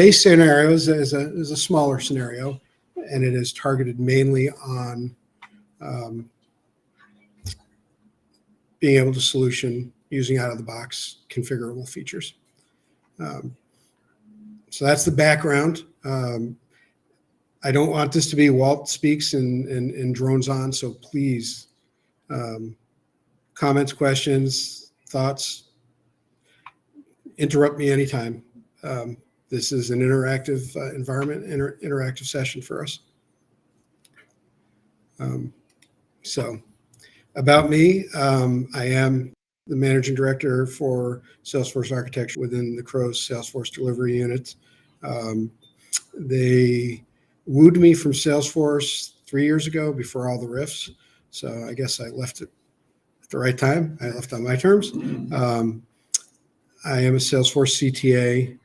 Base scenario is a smaller scenario, and it is targeted mainly on being able to solution using out-of-the-box configurable features. So that's the background. I don't want this to be Walt speaks and drones on, so please, comments, questions, thoughts, interrupt me anytime. This is an interactive environment, interactive session for us. So about me, I am the managing director for Salesforce architecture within the Crow's Salesforce delivery unit. They wooed me from Salesforce 3 years ago before all the rifts. So I guess I left it at the right time. I left on my terms. I am a Salesforce CTA.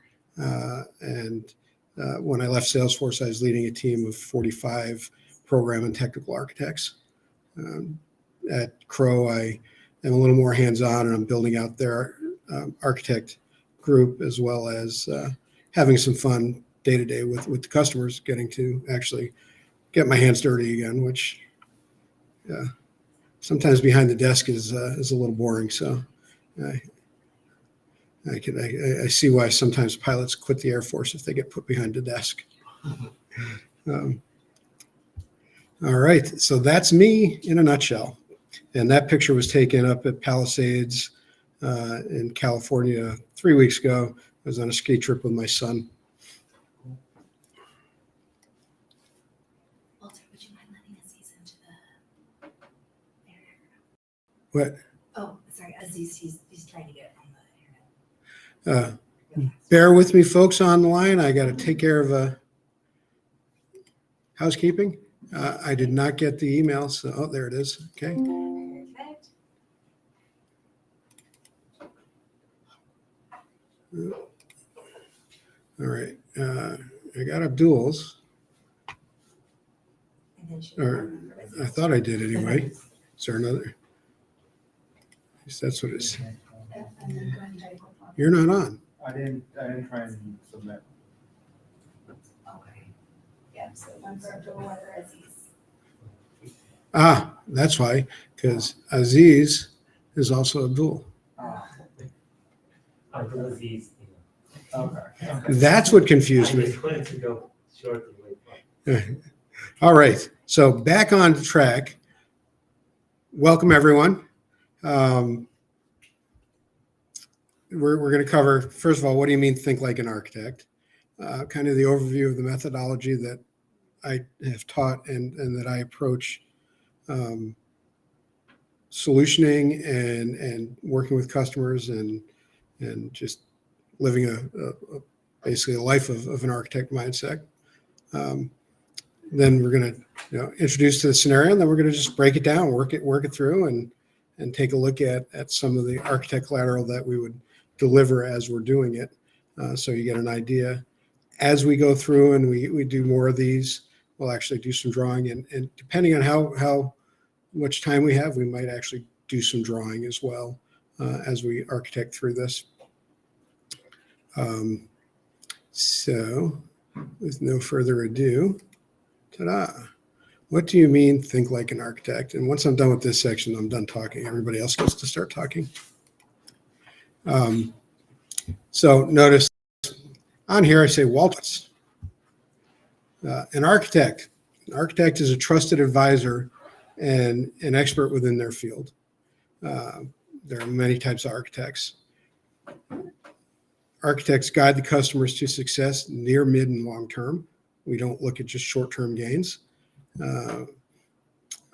And when I left Salesforce, I was leading a team of 45 program and technical architects. At Crow, I am a little more hands-on, and I'm building out their architect group, as well as having some fun day-to-day with the customers, getting to actually get my hands dirty again, which sometimes behind the desk is a little boring. So I see why sometimes pilots quit the Air Force if they get put behind the desk. All right, so that's me in a nutshell. And that picture was taken up at Palisades in California 3 weeks ago. I was on a ski trip with my son. Walter, would you mind letting Aziz into the area? What? Oh, sorry, Aziz, he's trying to get on the internet. Bear with me, folks on the line. I got to take care of housekeeping. I did not get the email, so oh, there it is. Okay. Perfect. All right. I got Abdul's. Or I thought I did anyway. Is there another? Yes, that's what it is. You're not on. I didn't try and submit. Okay. Yeah, so one for Abdul, one for Aziz. Ah, that's why, because Aziz is also Abdul. Until Aziz. Okay. That's what confused I me. just wanted to go shortly. All right. So back on track. Welcome, everyone. We're going to cover, first of all, what do you mean think like an architect? Kind of the overview of the methodology that I have taught and that I approach solutioning and working with customers and just living basically a life of an architect mindset. Then we're going to introduce to the scenario, and then we're going to just break it down, work it through, and take a look at some of the architect collateral that we would deliver as we're doing it, so you get an idea. As we go through and we do more of these, we'll actually do some drawing, and depending on how much time we have, we might actually do some drawing as well as we architect through this. So with no further ado, ta-da. What do you mean think like an architect? And once I'm done with this section, I'm done talking. Everybody else gets to start talking. So notice on here I say Waltz. An architect. An architect is a trusted advisor and an expert within their field. There are many types of architects. Architects guide the customers to success near, mid, and long term. We don't look at just short-term gains.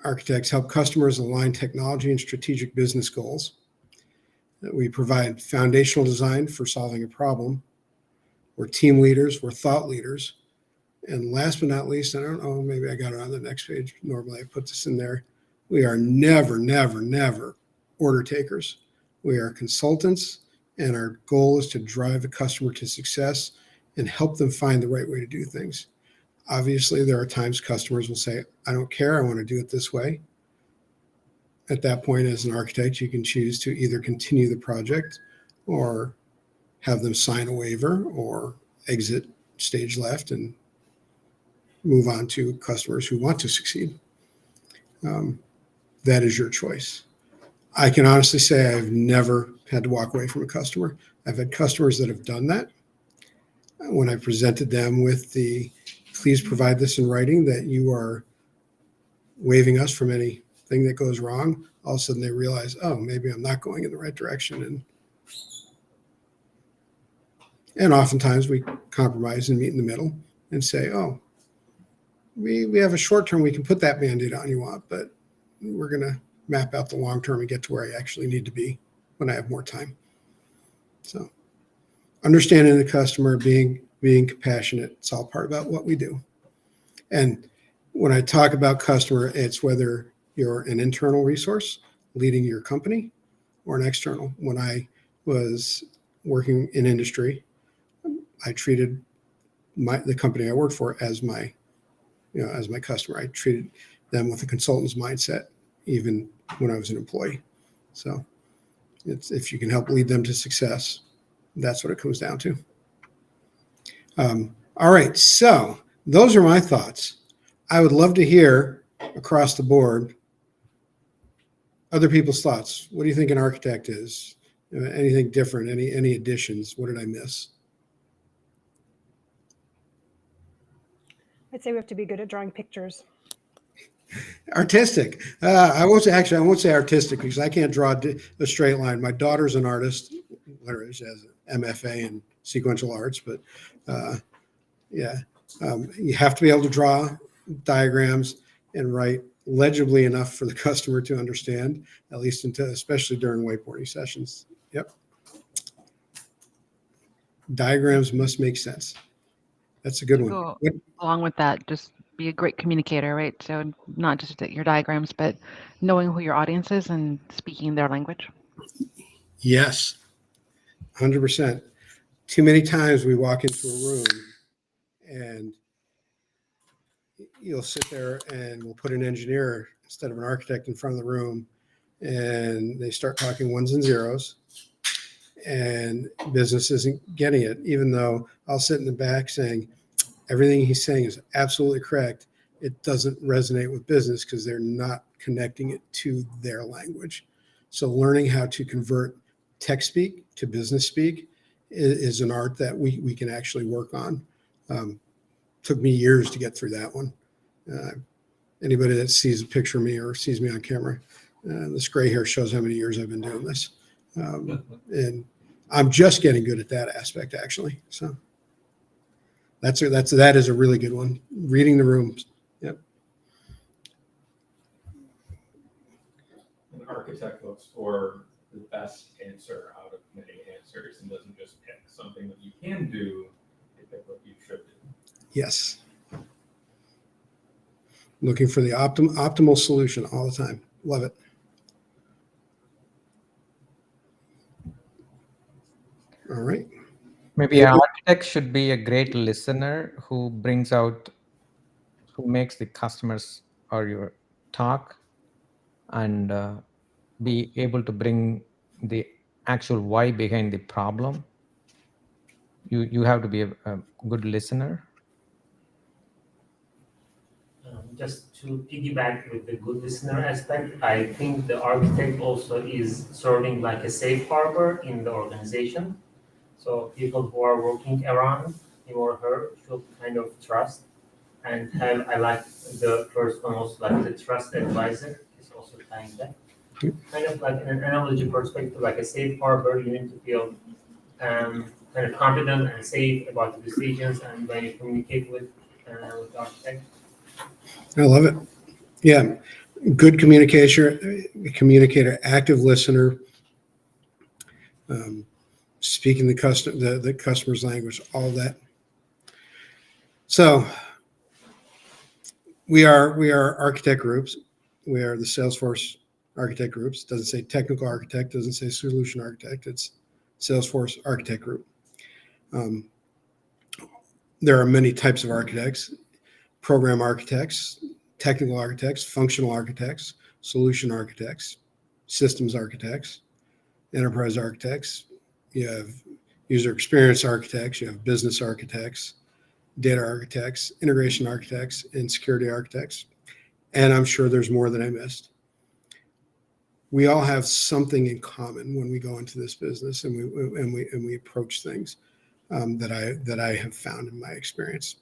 Architects help customers align technology and strategic business goals. We provide foundational design for solving a problem. We're team leaders, we're thought leaders. And last but not least, I don't know, maybe I got it on the next page. Normally I put this in there. We are never, never, never order takers. We are consultants, and our goal is to drive the customer to success and help them find the right way to do things. Obviously, there are times customers will say, I don't care, I want to do it this way. At that point, as an architect, you can choose to either continue the project or have them sign a waiver or exit stage left and move on to customers who want to succeed. That is your choice. I can honestly say I've never had to walk away from a customer. I've had customers that have done that. When I presented them with the, please provide this in writing that you are waiving us from anything that goes wrong, all of a sudden they realize, oh, maybe I'm not going in the right direction. And oftentimes we compromise and meet in the middle and say, oh, we have a short term, we can put that Band-Aid on you want, but we're going to map out the long term and get to where I actually need to be when I have more time. So understanding the customer, being compassionate, it's all part about what we do. And when I talk about customer, it's whether you're an internal resource leading your company or an external. When I was working in industry, I treated the company I worked for as my customer. I treated them with a consultant's mindset, even when I was an employee. So it's, if you can help lead them to success, that's what it comes down to. All right. So those are my thoughts. I would love to hear across the board other people's thoughts. What do you think an architect is? Anything different? Any additions? What did I miss? I'd say we have to be good at drawing pictures. Artistic. I won't say artistic because I can't draw a straight line. My daughter's an artist, literally she has an MFA in sequential arts, but you have to be able to draw diagrams and write legibly enough for the customer to understand, at least especially during whiteboarding sessions. Yep. Diagrams must make sense. That's a good one. Go along with that, just be a great communicator, right? So not just your diagrams, but knowing who your audience is and speaking their language. Yes, 100%. Too many times we walk into a room and you'll sit there and we'll put an engineer instead of an architect in front of the room and they start talking ones and zeros and business isn't getting it, even though I'll sit in the back saying everything he's saying is absolutely correct. It doesn't resonate with business because they're not connecting it to their language. So learning how to convert tech speak to business speak is an art that we can actually work on. Took me years to get through that one. Anybody that sees a picture of me or sees me on camera, this gray hair shows how many years I've been doing this. And I'm just getting good at that aspect, actually. So that is a really good one. Reading the rooms. Yep. An architect looks for the best answer out of many answers and doesn't just pick something that you can do, they pick what you should do. Yes. Looking for the optimal solution all the time. Love it. All right. Maybe an architect should be a great listener who makes the customers or your talk and be able to bring the actual why behind the problem. You have to be a good listener. Just to piggyback with the good listener aspect, I think the architect also is serving like a safe harbor in the organization. So people who are working around him or her should kind of trust and have, I like the first one also, like the trust advisor is also tying that. Kind of like an analogy perspective, like a safe harbor, you need to feel kind of confident and safe about the decisions and when you communicate with the architect. I love it. Yeah. Good communicator, active listener, speaking the customer's language, all that. So we are architect groups. We are the Salesforce architect groups. It doesn't say technical architect, doesn't say solution architect. It's Salesforce architect group. There are many types of architects: program architects, technical architects, functional architects, solution architects, systems architects, enterprise architects. You have user experience architects. You have business architects. data architects, integration architects, and security architects. And I'm sure there's more that I missed. We all have something in common when we go into this business and we approach things that I have found in my experience.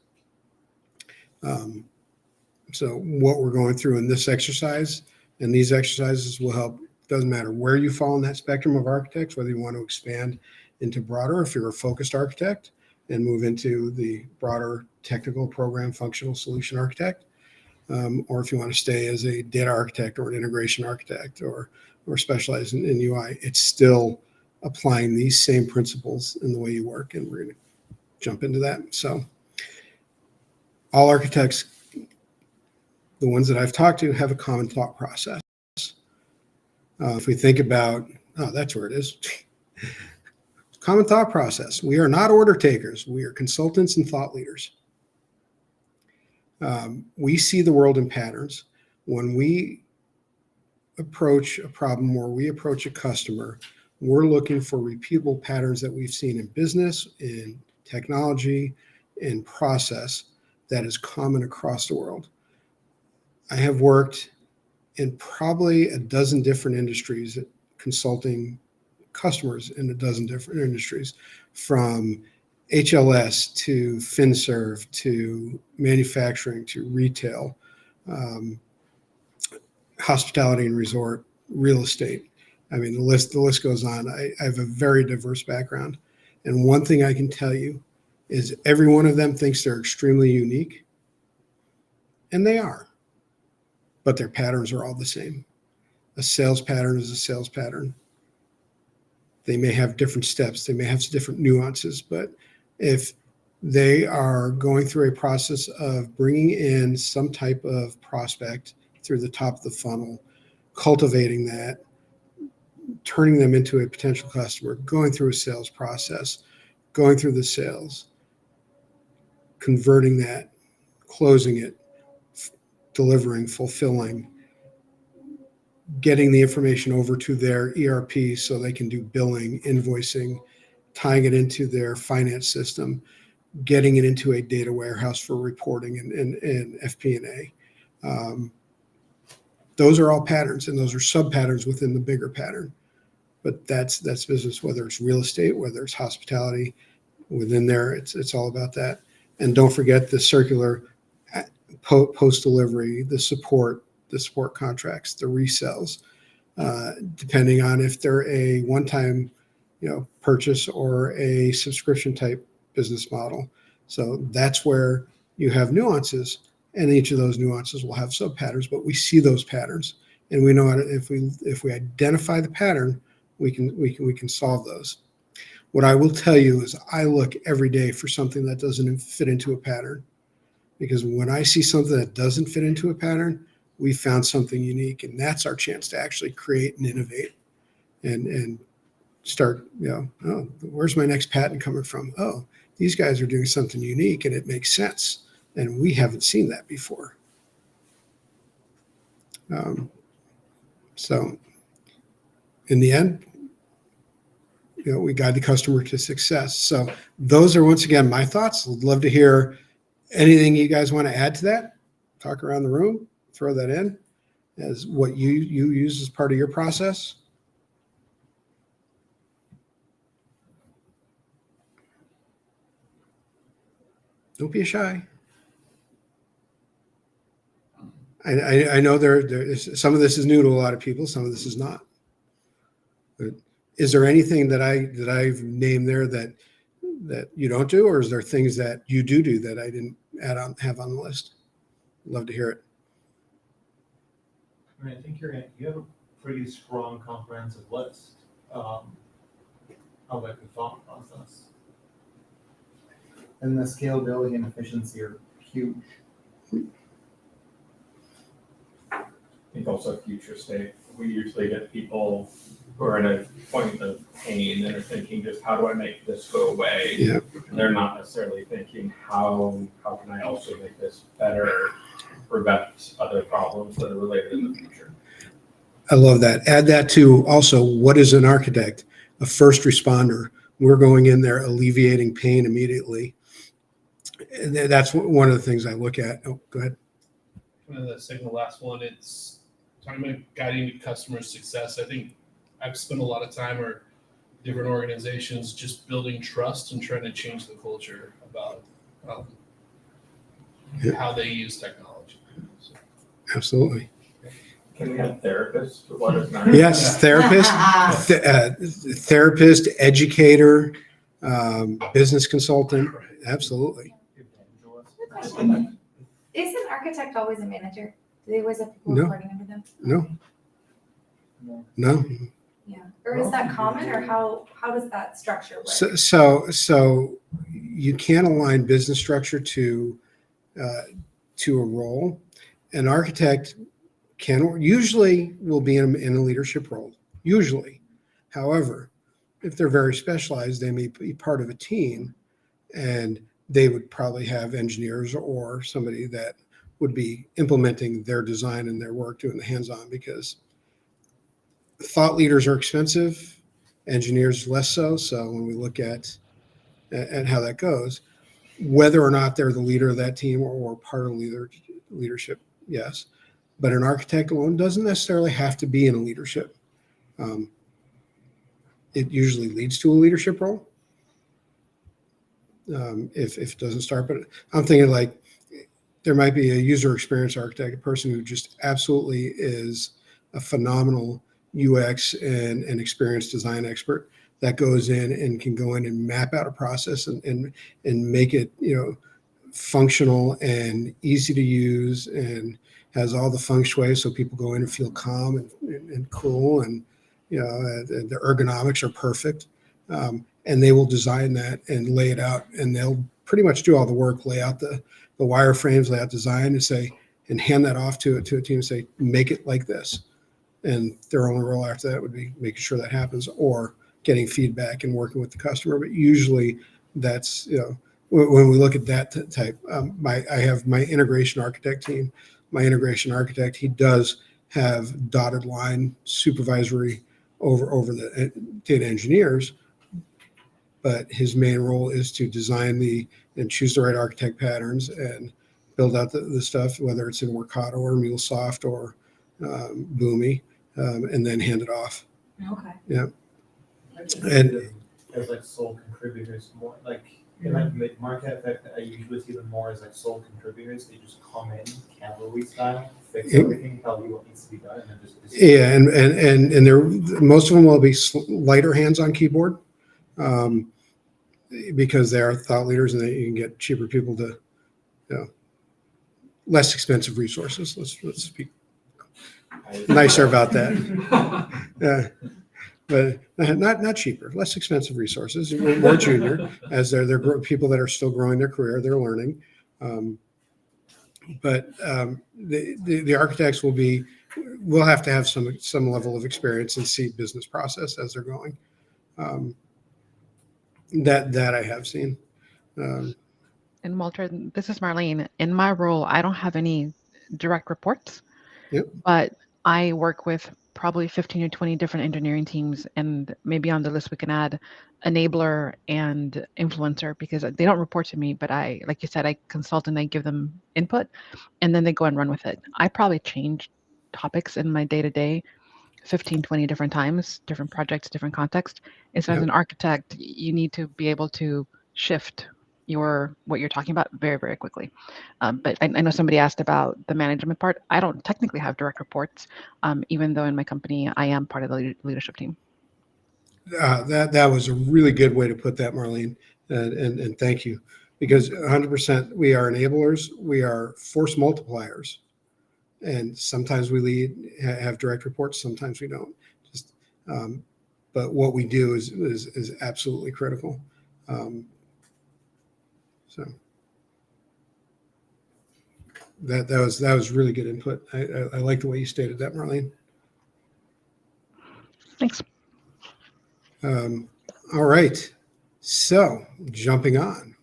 So what we're going through in this exercise and these exercises will help. Doesn't matter where you fall in that spectrum of architects, whether you want to expand into broader, if you're a focused architect and move into the broader technical program functional solution architect, or if you want to stay as a data architect or an integration architect or specialize in UI, it's still applying these same principles in the way you work. And we're going to jump into that. So all architects, the ones that I've talked to, have a common thought process. If we think about, that's where it is. Common thought process. We are not order takers. We are consultants and thought leaders. We see the world in patterns. When we approach a problem or we approach a customer, we're looking for repeatable patterns that we've seen in business, in technology, in process that is common across the world. I have worked in probably a dozen different industries, consulting customers in a dozen different industries, from HLS to FinServe to manufacturing to retail, hospitality and resort, real estate. I mean, the list goes on. I have a very diverse background. And one thing I can tell you is every one of them thinks they're extremely unique. And they are. But their patterns are all the same. A sales pattern is a sales pattern. They may have different steps. They may have different nuances. But if they are going through a process of bringing in some type of prospect through the top of the funnel, cultivating that, turning them into a potential customer, going through a sales process, going through the sales, converting that, closing it, delivering, fulfilling, getting the information over to their ERP so they can do billing, invoicing, tying it into their finance system, getting it into a data warehouse for reporting and FP&A. Those are all patterns, and those are sub-patterns within the bigger pattern. But that's business, whether it's real estate, whether it's hospitality, within there, it's all about that. And don't forget the circular post-delivery, the support contracts, the resells, depending on if they're a one-time, purchase or a subscription type business model. So that's where you have nuances, and each of those nuances will have sub-patterns, but we see those patterns, and we know how to, if we identify the pattern, we can solve those. What I will tell you is I look every day for something that doesn't fit into a pattern, because when I see something that doesn't fit into a pattern, we found something unique, and that's our chance to actually create and innovate and start, oh, where's my next patent coming from? Oh, these guys are doing something unique and it makes sense. And we haven't seen that before. So in the end, we guide the customer to success. So those are, once again, my thoughts. I'd love to hear anything you guys want to add to that. Talk around the room, throw that in as what you use as part of your process. Don't be shy. I know there is, some of this is new to a lot of people. Some of this is not. But is there anything that I've named there that you don't do, or is there things that you do that I didn't have on the list? Love to hear it. I mean, I think you have a pretty strong comprehensive list of like the thought process. And the scalability and efficiency are huge. I think also future state. We usually get people who are at a point of pain and are thinking, just how do I make this go away? Yeah. And they're not necessarily thinking, how can I also make this better, prevent other problems that are related in the future. I love that. Add that to also, what is an architect? A first responder. We're going in there alleviating pain immediately. And that's one of the things I look at. Oh, go ahead. Kind of the second to last one, it's talking about guiding customer success. I think I've spent a lot of time or different organizations just building trust and trying to change the culture about Yeah. how they use technology. So, Absolutely. Can we have therapists? What is that? Yes, therapist, therapist, educator, business consultant. Absolutely. Good question. Is an architect always a manager? Do they always have people No. reporting under them? No. No. Yeah. Or is that common, or how does that structure work? So you can't align business structure to a role. An architect usually will be in a leadership role. Usually, however, if they're very specialized, they may be part of a team, and they would probably have engineers or somebody that would be implementing their design and their work, doing the hands-on, because thought leaders are expensive, engineers less so. So when we look at how that goes, whether or not they're the leader of that team or part of leadership, yes. But an architect alone doesn't necessarily have to be in a leadership. It usually leads to a leadership role if it doesn't start. But I'm thinking like there might be a user experience architect, a person who just absolutely is a phenomenal UX and experience design expert that goes in and can go in and map out a process and make it, functional and easy to use, and has all the feng shui so people go in and feel calm and cool, and the ergonomics are perfect, and they will design that and lay it out, and they'll pretty much do all the work, lay out the wireframes, lay out design, and hand that off to a team and say, make it like this. And their only role after that would be making sure that happens, or getting feedback and working with the customer. But usually that's, when we look at that type, I have my integration architect team. My integration architect, he does have dotted line supervisory over the data engineers, but his main role is to design and choose the right architect patterns and build out the stuff, whether it's in Workato or MuleSoft or Boomi, and then hand it off. Okay. Yeah. And as like sole contributors more, like in like mid-market effect, I usually see them more as like sole contributors. They just come in cavalry style, fix everything, tell you what needs to be done, and then just Yeah, and they're, most of them will be lighter hands on keyboard, because they are thought leaders, and you can get cheaper people to, less expensive resources. Let's speak nicer about that. Yeah. But not cheaper, less expensive resources, more junior, as they're people that are still growing their career, they're learning. But the architects will have to have some level of experience and see business process as they're going. That I have seen. And Walter, this is Marlene. In my role, I don't have any direct reports, Yep. but I work with probably 15 or 20 different engineering teams, and maybe on the list we can add enabler and influencer, because they don't report to me, but I, like you said, I consult and I give them input, and then they go and run with it. I probably change topics in my day-to-day 15, 20 different times, different projects, different context. And so as Yep. an architect, you need to be able to shift what you're talking about very, very quickly. But I know somebody asked about the management part. I don't technically have direct reports, even though in my company I am part of the leadership team. That was a really good way to put that, Marlene, and thank you, because 100% we are enablers, we are force multipliers, and sometimes we have direct reports, sometimes we don't. But what we do is absolutely critical. So that was really good input. I like the way you stated that, Marlene. Thanks. All right. So jumping on.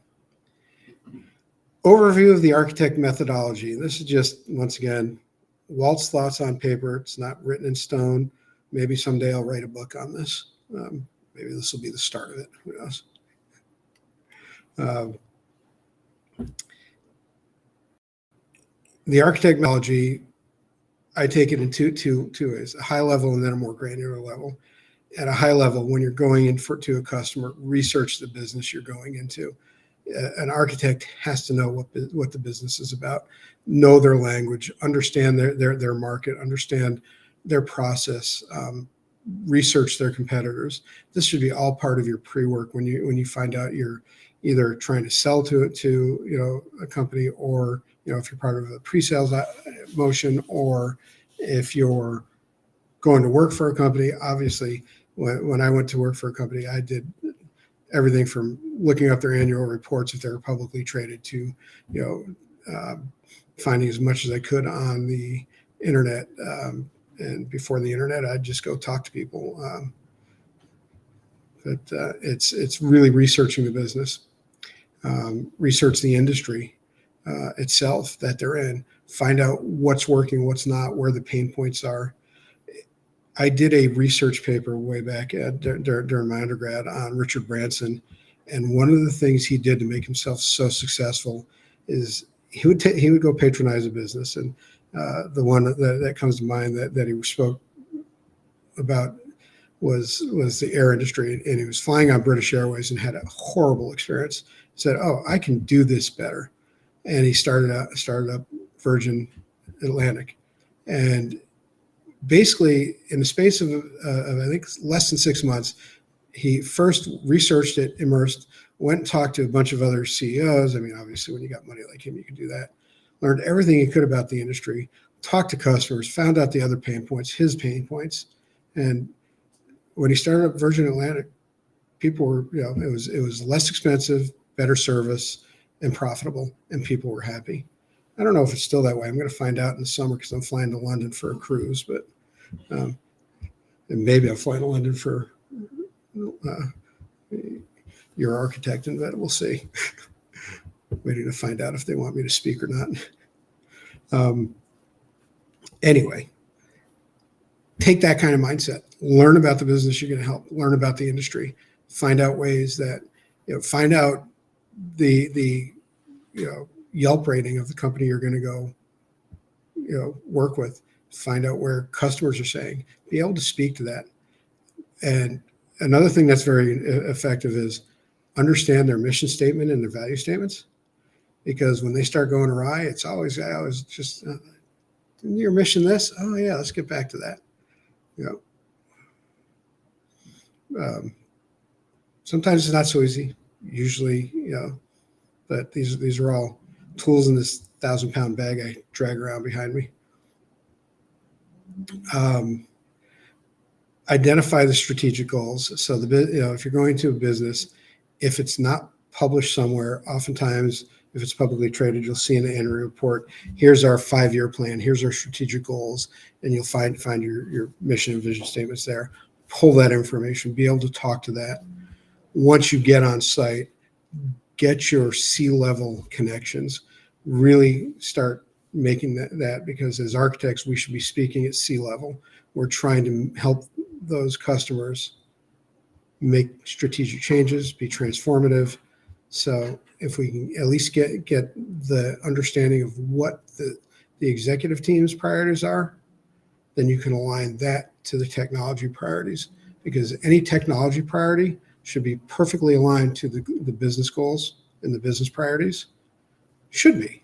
Overview of the architect methodology. This is just, once again, Walt's thoughts on paper. It's not written in stone. Maybe someday I'll write a book on this. Maybe this will be the start of it. Who knows? The architect methodology, I take it in two ways: a high level and then a more granular level. At a high level, when you're going in to a customer, research the business you're going into. An architect has to know what the business is about, know their language, understand their market, understand their process, research their competitors. This should be all part of your pre-work when you find out you're either trying to sell to a company, or if you're part of a pre-sales motion, or if you're going to work for a company. Obviously, when I went to work for a company, I did everything from looking up their annual reports if they were publicly traded to, finding as much as I could on the internet. And before the internet, I'd just go talk to people. But it's really researching the business, research the industry itself that they're in, find out what's working, what's not, where the pain points are. I did a research paper way back during my undergrad on Richard Branson, and one of the things he did to make himself so successful is he would go patronize a business, and the one that comes to mind that he spoke about was the air industry, and he was flying on British Airways and had a horrible experience. He said, "Oh, I can do this better," and he started up Virgin Atlantic, and basically, in the space of I think less than 6 months, he first researched it, immersed, went and talked to a bunch of other CEOs. I mean, obviously, when you got money like him, you can do that. Learned everything he could about the industry, talked to customers, found out the other pain points, his pain points. And when he started up Virgin Atlantic, people were, it was less expensive, better service, and profitable, and people were happy. I don't know if it's still that way. I'm going to find out in the summer because I'm flying to London for a cruise, but and maybe I'm flying to London for your architect, and we'll see. Waiting to find out if they want me to speak or not. Anyway, take that kind of mindset. Learn about the business you're going to help. Learn about the industry. Find out ways that find out the Yelp rating of the company you're going to go work with. Find out where customers are saying. Be able to speak to that. And another thing that's very effective is understand their mission statement and their value statements. Because when they start going awry, I always just, your mission this? Oh yeah, let's get back to that. Sometimes it's not so easy. Usually, but these are all tools in this 1,000-pound bag I drag around behind me. Identify the strategic goals. So if you're going to a business, if it's not published somewhere, oftentimes if it's publicly traded, you'll see in the annual report, here's our 5-year plan, here's our strategic goals, and you'll find your mission and vision statements there. Pull that information, be able to talk to that. Once you get on site, get your C-level connections. Really start making that because as architects, we should be speaking at C-level. We're trying to help those customers make strategic changes, be transformative. So if we can at least get the understanding of what the executive team's priorities are, then you can align that to the technology priorities, because any technology priority should be perfectly aligned to the business goals and the business priorities. Should be.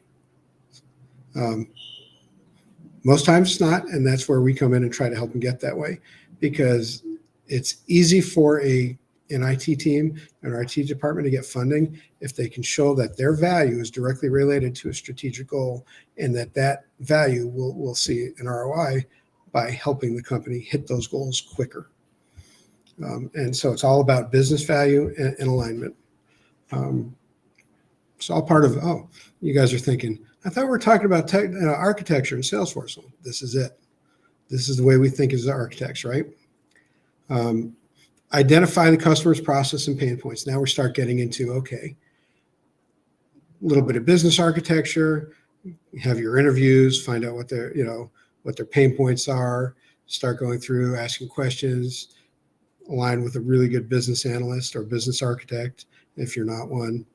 Most times it's not, and that's where we come in and try to help them get that way, because it's easy for an IT team and our IT department to get funding if they can show that their value is directly related to a strategic goal, and that value will see an ROI by helping the company hit those goals quicker. And so it's all about business value and alignment. It's all part of, you guys are thinking, I thought we were talking about architecture and Salesforce. Well, this is it. This is the way we think as architects, right? Identify the customer's process and pain points. Now we start getting into, a little bit of business architecture, have your interviews, find out what their pain points are, start going through, asking questions, align with a really good business analyst or business architect if you're not one.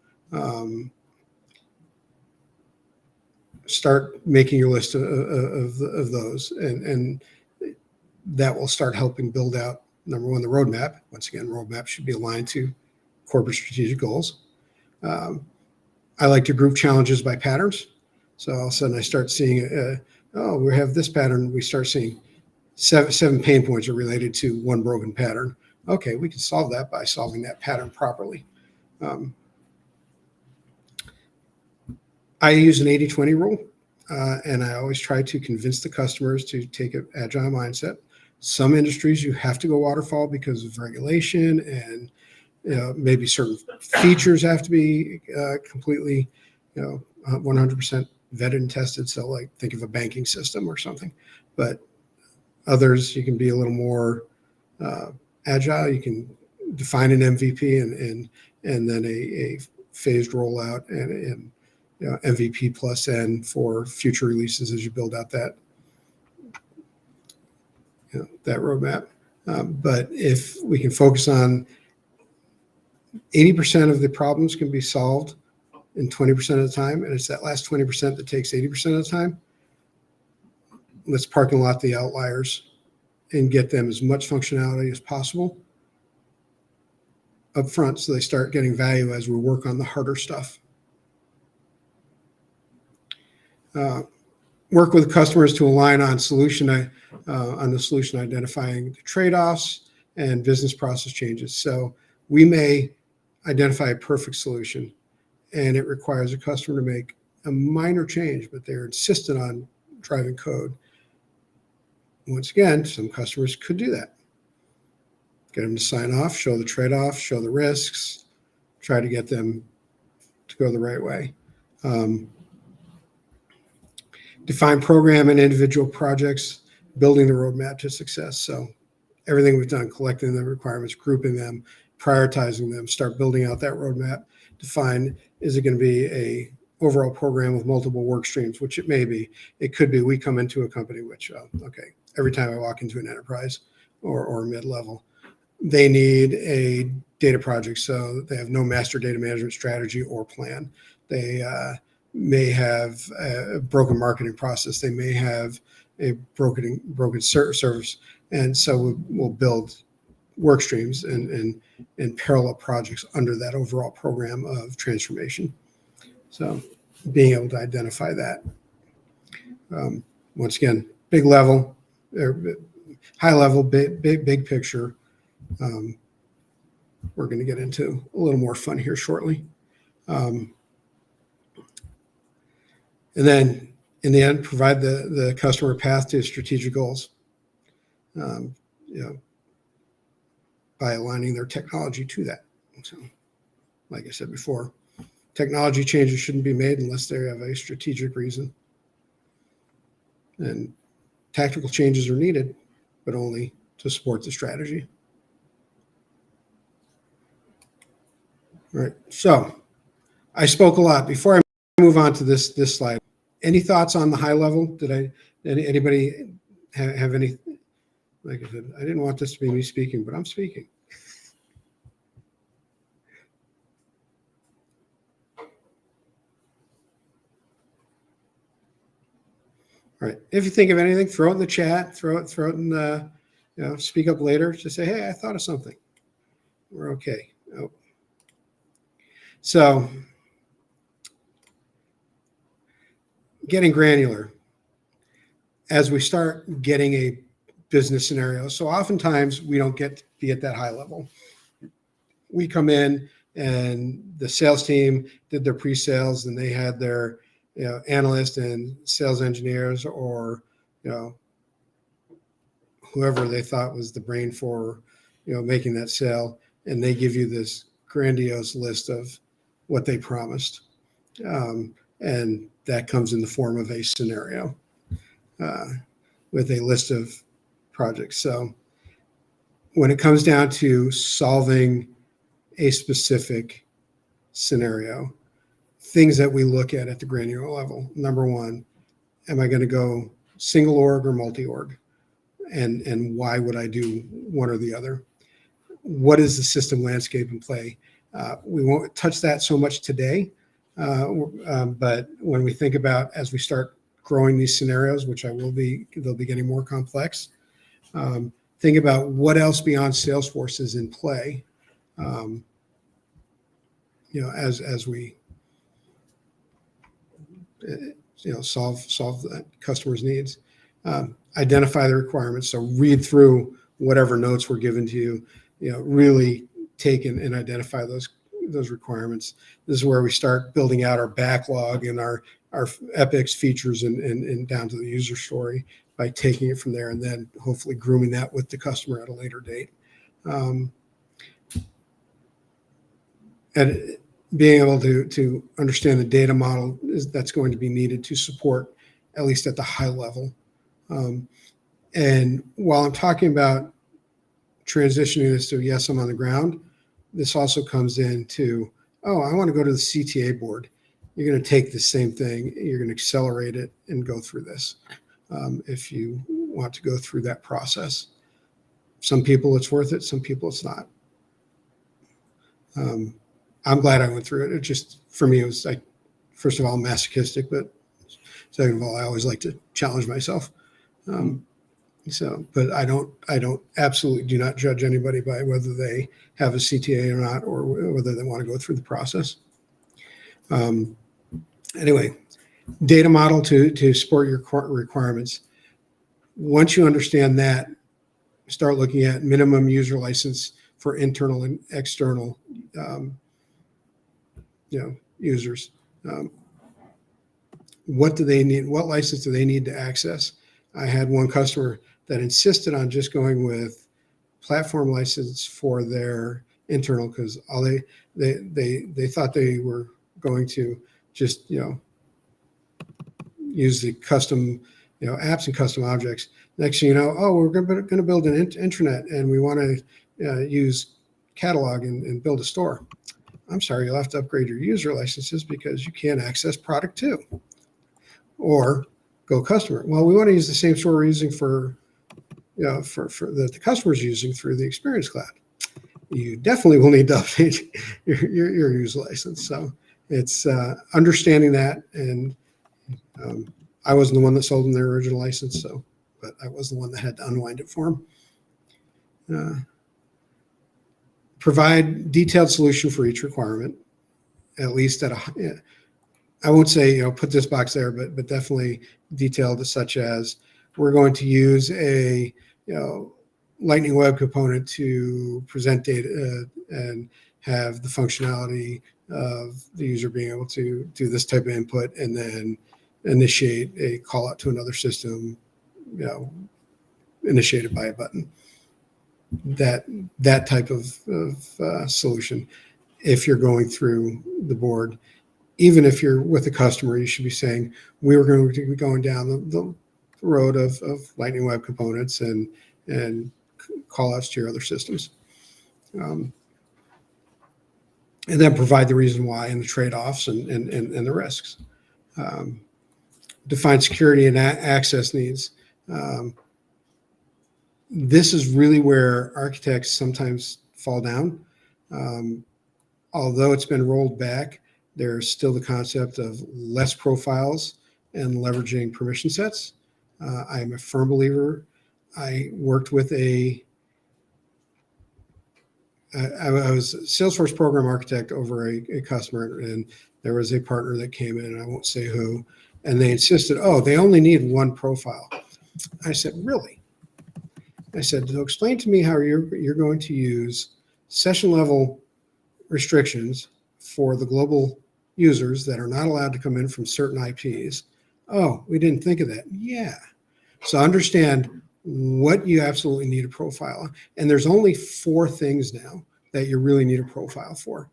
start making your list of those, and that will start helping build out, number one, the roadmap. Once again, roadmap should be aligned to corporate strategic goals. I like to group challenges by patterns. So all of a sudden I start seeing, oh, we have this pattern. We start seeing seven pain points are related to one broken pattern. Okay, we can solve that by solving that pattern properly. I use an 80-20 rule, and I always try to convince the customers to take an agile mindset. Some industries you have to go waterfall because of regulation, and maybe certain features have to be completely 100% vetted and tested. So like think of a banking system or something, but others you can be a little more agile. You can define an MVP and then a phased rollout and MVP plus N for future releases as you build out that that roadmap. But if we can focus on 80% of the problems can be solved in 20% of the time, and it's that last 20% that takes 80% of the time, let's parking lot the outliers and get them as much functionality as possible up front so they start getting value as we work on the harder stuff. Work with customers to align on the solution, identifying the trade-offs and business process changes. So we may identify a perfect solution, and it requires a customer to make a minor change, but they're insistent on driving code. Once again, some customers could do that. Get them to sign off, show the trade-off, show the risks, try to get them to go the right way. Define program and individual projects, building the roadmap to success. So everything we've done, collecting the requirements, grouping them, prioritizing them, start building out that roadmap. Define, is it going to be a overall program with multiple work streams, which it may be. It could be we come into a company which, okay, every time I walk into an enterprise or mid-level, they need a data project. So they have no master data management strategy or plan. They may have a broken marketing process. They may have a broken service. And so we'll build work streams and parallel projects under that overall program of transformation. So being able to identify that. Once again, big level, high level, big picture. We're going to get into a little more fun here shortly. And then in the end, provide the customer path to strategic goals, by aligning their technology to that. So, like I said before, technology changes shouldn't be made unless they have a strategic reason. And tactical changes are needed, but only to support the strategy. All right, so I spoke a lot. Before I move on to this slide, any thoughts on the high level? Did anybody have any? Like I said, I didn't want this to be me speaking, but I'm speaking. All right. If you think of anything, throw it in the chat. Throw it in the. Speak up later. Just say, hey, I thought of something. We're okay. Oh. So, getting granular as we start getting a business scenario. So oftentimes we don't get to be at that high level. We come in and the sales team did their pre-sales and they had their analysts and sales engineers or whoever they thought was the brain for making that sale, and they give you this grandiose list of what they promised, and that comes in the form of a scenario with a list of projects. So when it comes down to solving a specific scenario, things that we look at the granular level. Number one, am I going to go single org or multi-org? And why would I do one or the other? What is the system landscape in play? We won't touch that so much today, But when we think about, as we start growing these scenarios, which they'll be getting more complex, think about what else beyond Salesforce is in play. As we solve the customer's needs. Identify the requirements. So read through whatever notes were given to you. Really take and identify those requirements. This is where we start building out our backlog and our epics, features, and down to the user story by taking it from there, and then hopefully grooming that with the customer at a later date. And being able to understand the data model that's going to be needed to support, at least at the high level. And while I'm talking about transitioning this to, yes, I'm on the ground, this also comes into, oh, I want to go to the CTA board. You're going to take the same thing, you're going to accelerate it and go through this if you want to go through that process. Some people it's worth it, some people it's not. I'm glad I went through it. It just, for me, it was like, first of all, masochistic, but second of all, I always like to challenge myself. But I absolutely do not judge anybody by whether they have a CTA or not, or whether they want to go through the process. Anyway, data model to support your requirements. Once you understand that, start looking at minimum user license for internal and external users. What do they need? What license do they need to access? I had one customer that insisted on just going with platform license for their internal, because all they thought they were going to just use the custom apps and custom objects. Next thing you know, oh, we're going to build an intranet and we want to use catalog and build a store. I'm sorry, you'll have to upgrade your user licenses because you can't access product 2. Or go customer. Well, we want to use the same store we're using for that the customer's using through the Experience Cloud. You definitely will need to update your user license. So it's understanding that, and I wasn't the one that sold them their original license, but I was the one that had to unwind it for them. Provide detailed solution for each requirement, at least at a. I won't say put this box there, but definitely detailed, such as we're going to use a Lightning Web Component to present data and have the functionality of the user being able to do this type of input and then initiate a call out to another system, initiated by a button. That type of solution. If you're going through the board, even if you're with a customer, you should be saying, we were going to be going down the road of Lightning Web Components and call outs to your other systems. And then provide the reason why and the trade-offs and the risks. Define security and access needs. This is really where architects sometimes fall down. Although it's been rolled back, there's still the concept of less profiles and leveraging permission sets. I'm a firm believer. I worked with I was a Salesforce program architect over a customer, and there was a partner that came in, and I won't say who, and they insisted, oh, they only need one profile. I said, really? I said, so explain to me how you're going to use session level restrictions for the global users that are not allowed to come in from certain IPs. Oh, we didn't think of that. Yeah. So understand what you absolutely need a profile. And there's only 4 things now that you really need a profile for.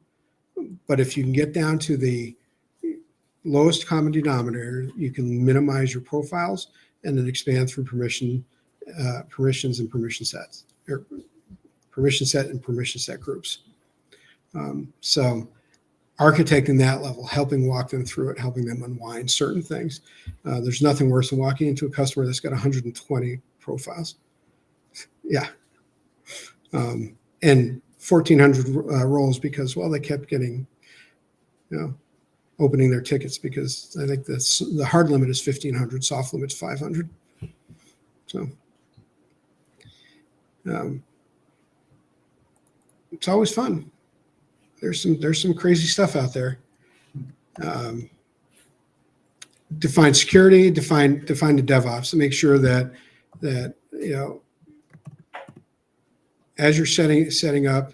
But if you can get down to the lowest common denominator, you can minimize your profiles and then expand through permissions and permission sets, or permission set and permission set groups. So architecting that level, helping walk them through it, helping them unwind certain things. There's nothing worse than walking into a customer that's got 120 profiles. Yeah. And 1,400 roles because, well, they kept getting, opening their tickets, because I think the hard limit is 1,500, soft limit's 500. So it's always fun. There's some crazy stuff out there. Define security, define the DevOps, to make sure that as you're setting up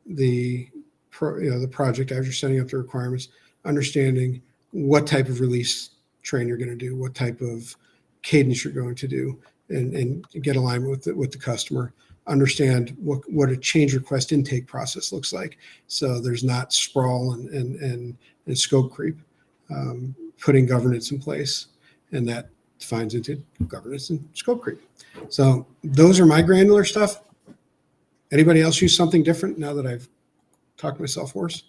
the project, as you're setting up the requirements, understanding what type of release train you're going to do, what type of cadence you're going to do, and get alignment with the customer. Understand what a change request intake process looks like, so there's not sprawl and scope creep. Putting governance in place, and that defines into governance and scope creep. So those are my granular stuff. Anybody else use something different now that I've talked myself hoarse?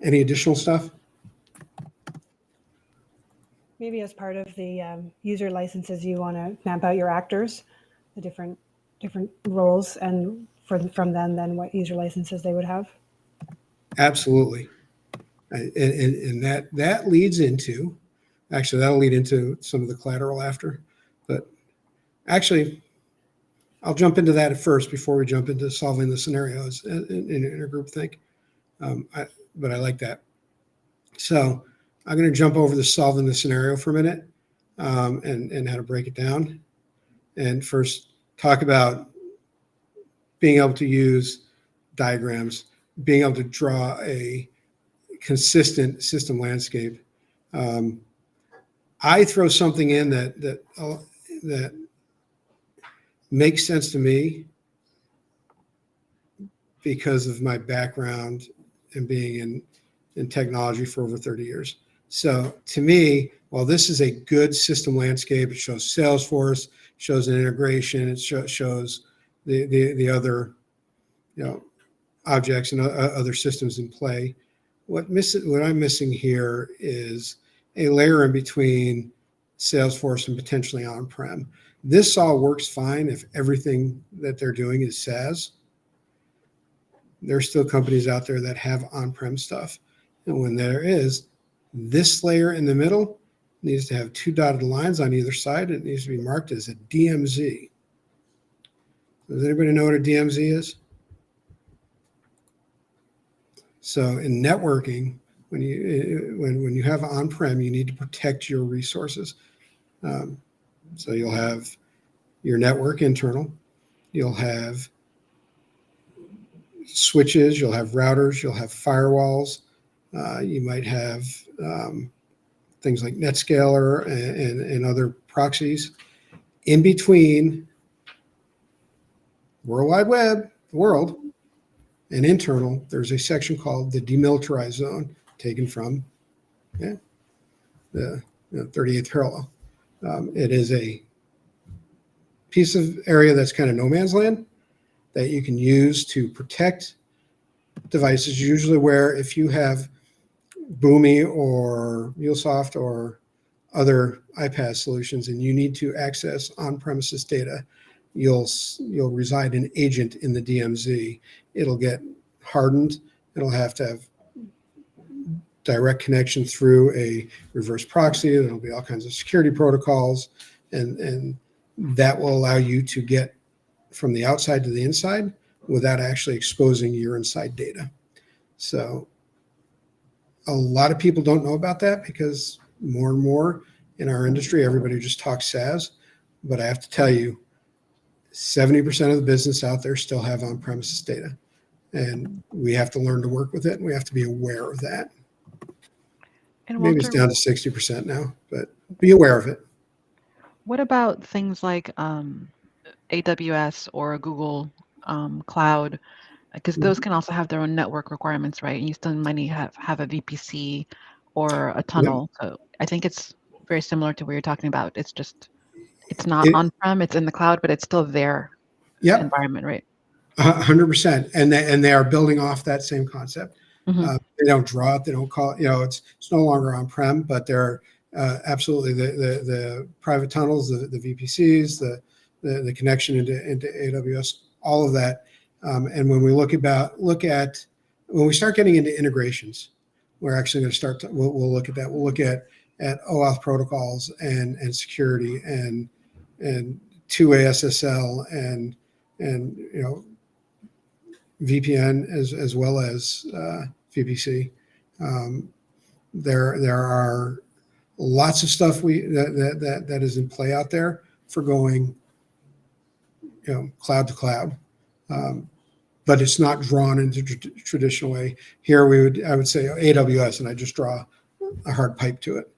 Any additional stuff? Maybe as part of the user licenses, you want to map out your actors, the different roles, and from them, then what user licenses they would have. Absolutely. And that leads into, actually, that'll lead into some of the collateral after. But actually, I'll jump into that at first before we jump into solving the scenarios in a group think. But I like that. So I'm going to jump over to solving the scenario for a minute, and how to break it down. And first, talk about being able to use diagrams, being able to draw a consistent system landscape. I throw something in that makes sense to me because of my background and being in technology for over 30 years. So to me, while this is a good system landscape, it shows Salesforce, shows an integration, it shows the other objects and other systems in play. What I'm missing here is a layer in between Salesforce and potentially on-prem. This all works fine if everything that they're doing is SaaS. There's still companies out there that have on-prem stuff. And when there is, this layer in the middle needs to have two dotted lines on either side. It needs to be marked as a DMZ. Does anybody know what a DMZ is? So in networking, when you have on-prem, you need to protect your resources. So you'll have your network internal, you'll have switches, you'll have routers, you'll have firewalls, you might have things like NetScaler and other proxies. In between World Wide Web, the world, and internal, there's a section called the demilitarized zone, taken from the 38th parallel. It is a piece of area that's kind of no man's land that you can use to protect devices, usually where if you have Boomi or MuleSoft or other iPaaS solutions and you need to access on-premises data, you'll reside an agent in the DMZ. It'll get hardened. It'll have to have direct connection through a reverse proxy. There'll be all kinds of security protocols, and that will allow you to get from the outside to the inside without actually exposing your inside data. So a lot of people don't know about that because more and more in our industry, everybody just talks SaaS. But I have to tell you, 70% of the business out there still have on-premises data. And we have to learn to work with it, and we have to be aware of that. And Maybe it's Walter, down to 60% now, but be aware of it. what about things like AWS or Google Cloud? Because those can also have their own network requirements, right? And you still might need have a VPC or a tunnel. So I think it's very similar to what you're talking about. It's just, it's not on-prem, it's in the cloud, but it's still their environment, right? 100%. And they are building off that same concept. Mm-hmm. They don't draw it. They don't call it, it's no longer on-prem, but they're absolutely the private tunnels, the VPCs, the connection into AWS, all of that. And when we look at when we start getting into integrations, we're actually going to start. We'll look at that. We'll look at OAuth protocols and security and two-way SSL and VPN as well as VPC. There are lots of stuff that is in play out there for going cloud to cloud, but it's not drawn into traditional way. Here I would say AWS, and I just draw a hard pipe to it.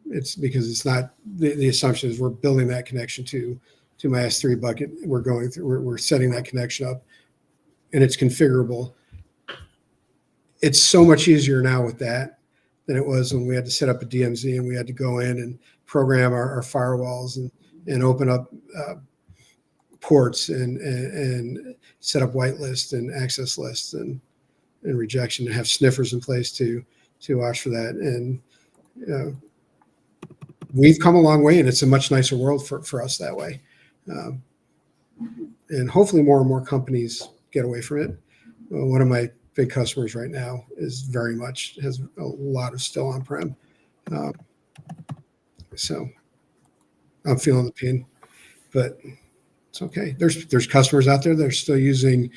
It's because it's not the assumption is we're building that connection to my S3 bucket. We're setting that connection up, and it's configurable. It's so much easier now with that than it was when we had to set up a DMZ and we had to go in and program our firewalls and open up ports and set up whitelist and access lists and rejection, and have sniffers in place to watch for that. And we've come a long way, and it's a much nicer world for us that way. And hopefully more and more companies get away from it. One of my big customers right now has a lot of still on-prem. So I'm feeling the pain, but it's okay. There's customers out there that are still using,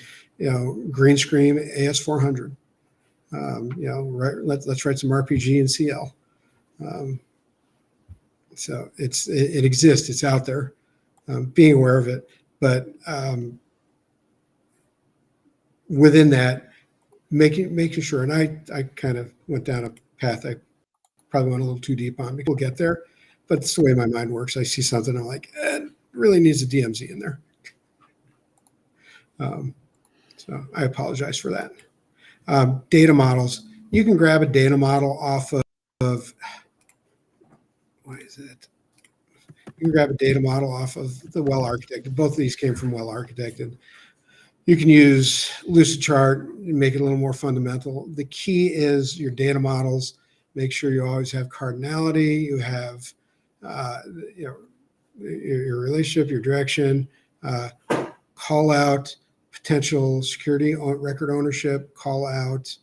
green screen AS400. Let's write some RPG and CL. So it exists. It's out there. Being aware of it, but within that, making sure. And I kind of went down a path I probably went a little too deep on. We'll get there, but it's the way my mind works. I see something, I'm like, it really needs a DMZ in there. So I apologize for that. Data models. You can grab a data model off of what is it? You can grab a data model off of the Well Architected. Both of these came from Well Architected. You can use Lucidchart and make it a little more fundamental. The key is your data models. Make sure you always have cardinality. You have your relationship, your direction. Call out potential security record ownership. Call out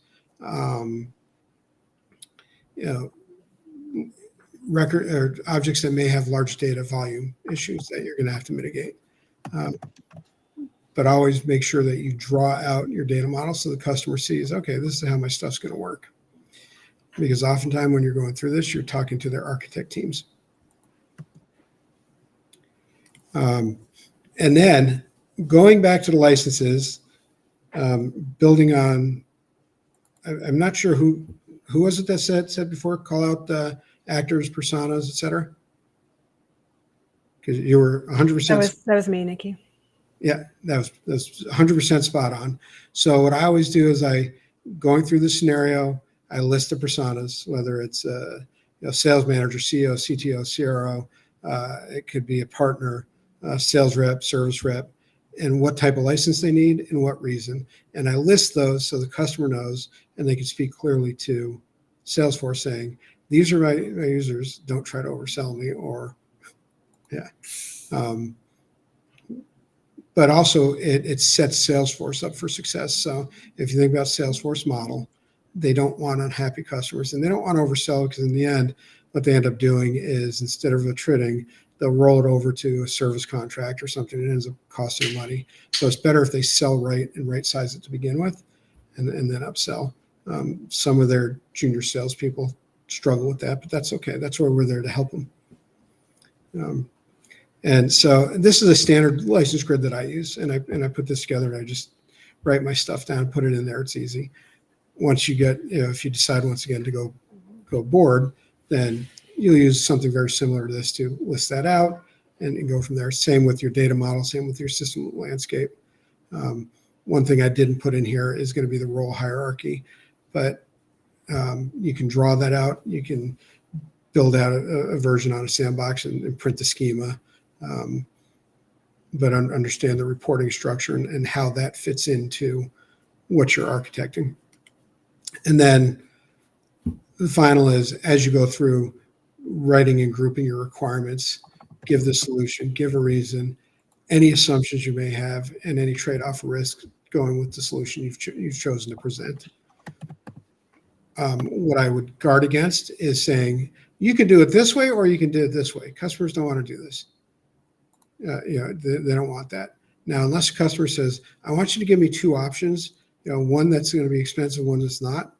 record or objects that may have large data volume issues that you're going to have to mitigate. But always make sure that you draw out your data model so the customer sees, okay, this is how my stuff's going to work. Because oftentimes when you're going through this, you're talking to their architect teams. And then going back to the licenses, building on, I'm not sure who was it that said before, call out the actors, personas, et cetera? Because you were 100%. That was me, Nikki. Yeah, that's 100% spot on. So what I always do is going through the scenario, I list the personas, whether it's sales manager, CEO, CTO, CRO, it could be a partner, sales rep, service rep, and what type of license they need and what reason. And I list those so the customer knows and they can speak clearly to Salesforce saying, these are my users, don't try to oversell me but also it sets Salesforce up for success. So if you think about Salesforce model, they don't want unhappy customers and they don't want to oversell, because in the end, what they end up doing is instead of attriting, they'll roll it over to a service contract or something that ends up costing money. So it's better if they sell right and right size it to begin with and then upsell. Some of their junior salespeople struggle with that, but that's okay. That's why we're there to help them. And so this is a standard license grid that I use, and I put this together and I just write my stuff down, put it in there. It's easy. Once you get, if you decide once again to go board, then you'll use something very similar to this to list that out and go from there. Same with your data model, same with your system landscape. One thing I didn't put in here is going to be the role hierarchy, but you can draw that out. You can build out a version on a sandbox and print the schema. But understand the reporting structure and how that fits into what you're architecting. And then the final is, as you go through writing and grouping your requirements, give the solution, give a reason, any assumptions you may have, and any trade-off risk going with the solution you've chosen to present. What I would guard against is saying, you can do it this way or you can do it this way. Customers don't want to do this. They don't want that. Now, unless a customer says, I want you to give me two options, one that's going to be expensive, one that's not,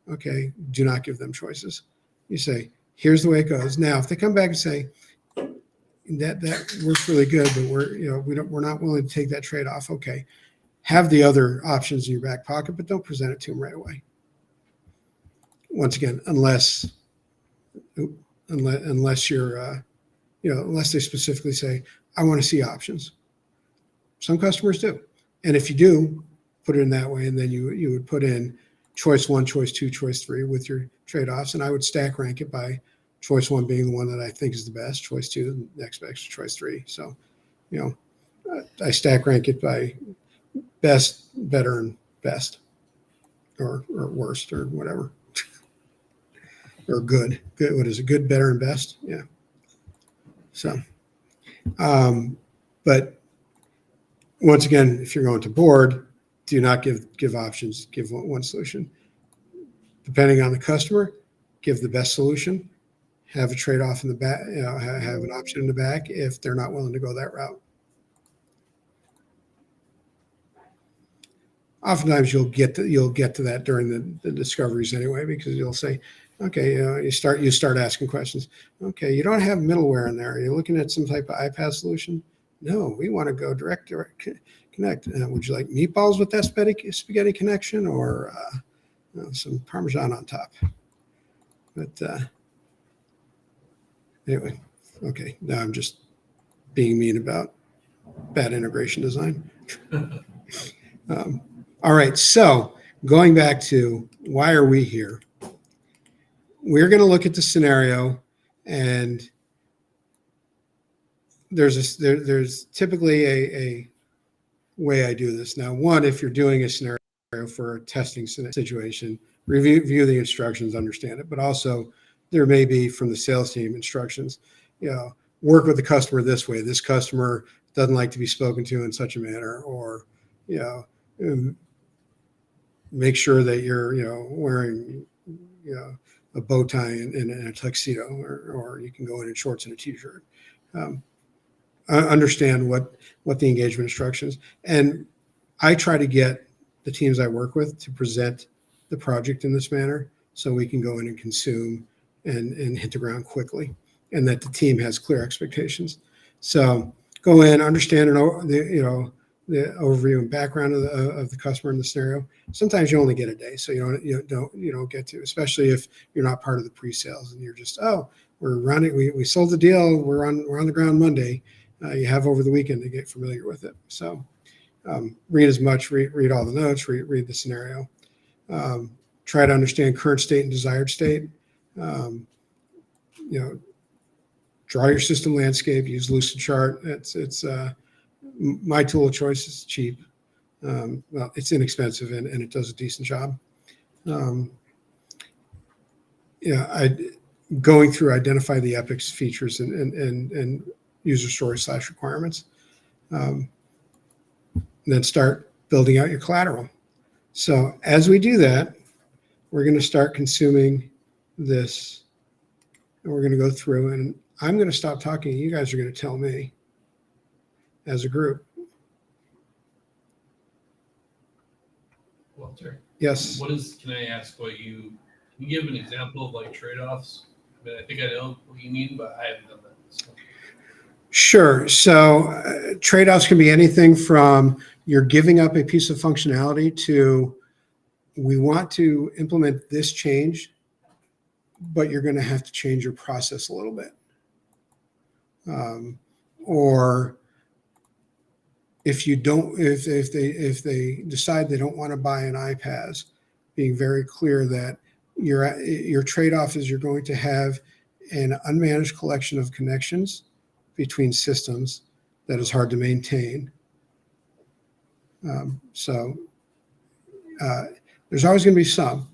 okay, do not give them choices. You say, here's the way it goes. Now, if they come back and say, that works really good, but we're not willing to take that trade-off, okay, have the other options in your back pocket, but don't present it to them right away. Once again, unless you're, unless they specifically say, I want to see options. Some customers do. And if you do, put it in that way, and then you would put in choice 1, choice 2, choice 3 with your trade-offs, and I would stack rank it by choice 1 being the one that I think is the best, choice 2, next best, choice 3. So, I stack rank it by best, better, and best, or worst, or whatever. Or good. Good. What is it? Good, better, and best. Yeah. So, but once again, if you're going to board, do not give options. Give one solution. Depending on the customer, give the best solution. Have a trade-off in the back. Have an option in the back if they're not willing to go that route. Oftentimes, you'll get to that during the discoveries anyway, because you'll say, okay, you start asking questions. Okay, you don't have middleware in there. Are you looking at some type of iPaaS solution? No, we want to go direct connect. Would you like meatballs with that spaghetti connection, or some Parmesan on top? But anyway, okay. Now I'm just being mean about bad integration design. All right, so going back to why are we here? We're going to look at the scenario, and there's typically a way I do this. Now, one, if you're doing a scenario for a testing situation, review the instructions, understand it, but also there may be from the sales team instructions, work with the customer this way. This customer doesn't like to be spoken to in such a manner, or, make sure that you're, wearing, a bow tie and a tuxedo, or you can go in shorts and a t-shirt. Understand what the engagement instructions, and I try to get the teams I work with to present the project in this manner so we can go in and consume and hit the ground quickly, and that the team has clear expectations. So go in, understand the overview and background of the customer in the scenario. Sometimes you only get a day, so you don't get to, especially if you're not part of the pre-sales and you're just, we're running, we sold the deal, we're on the ground Monday. You have over the weekend to get familiar with it. So read as much, read all the notes, read the scenario. Try to understand current state and desired state. Draw your system landscape, use Lucidchart. It's my tool of choice. Is cheap. Well, it's inexpensive and it does a decent job. Going through, identify the epics, features, and user stories / requirements. Then start building out your collateral. So as we do that, we're going to start consuming this, and we're going to go through, and I'm going to stop talking. You guys are going to tell me as a group. Walter, Yes. can I ask can you give an example of like trade-offs? I mean, I think I know what you mean, but I haven't done that. So. Sure. So trade-offs can be anything from you're giving up a piece of functionality to we want to implement this change, but you're going to have to change your process a little bit. Or if they decide they don't want to buy an iPaaS, being very clear that your trade-off is you're going to have an unmanaged collection of connections between systems that is hard to maintain. So there's always going to be some.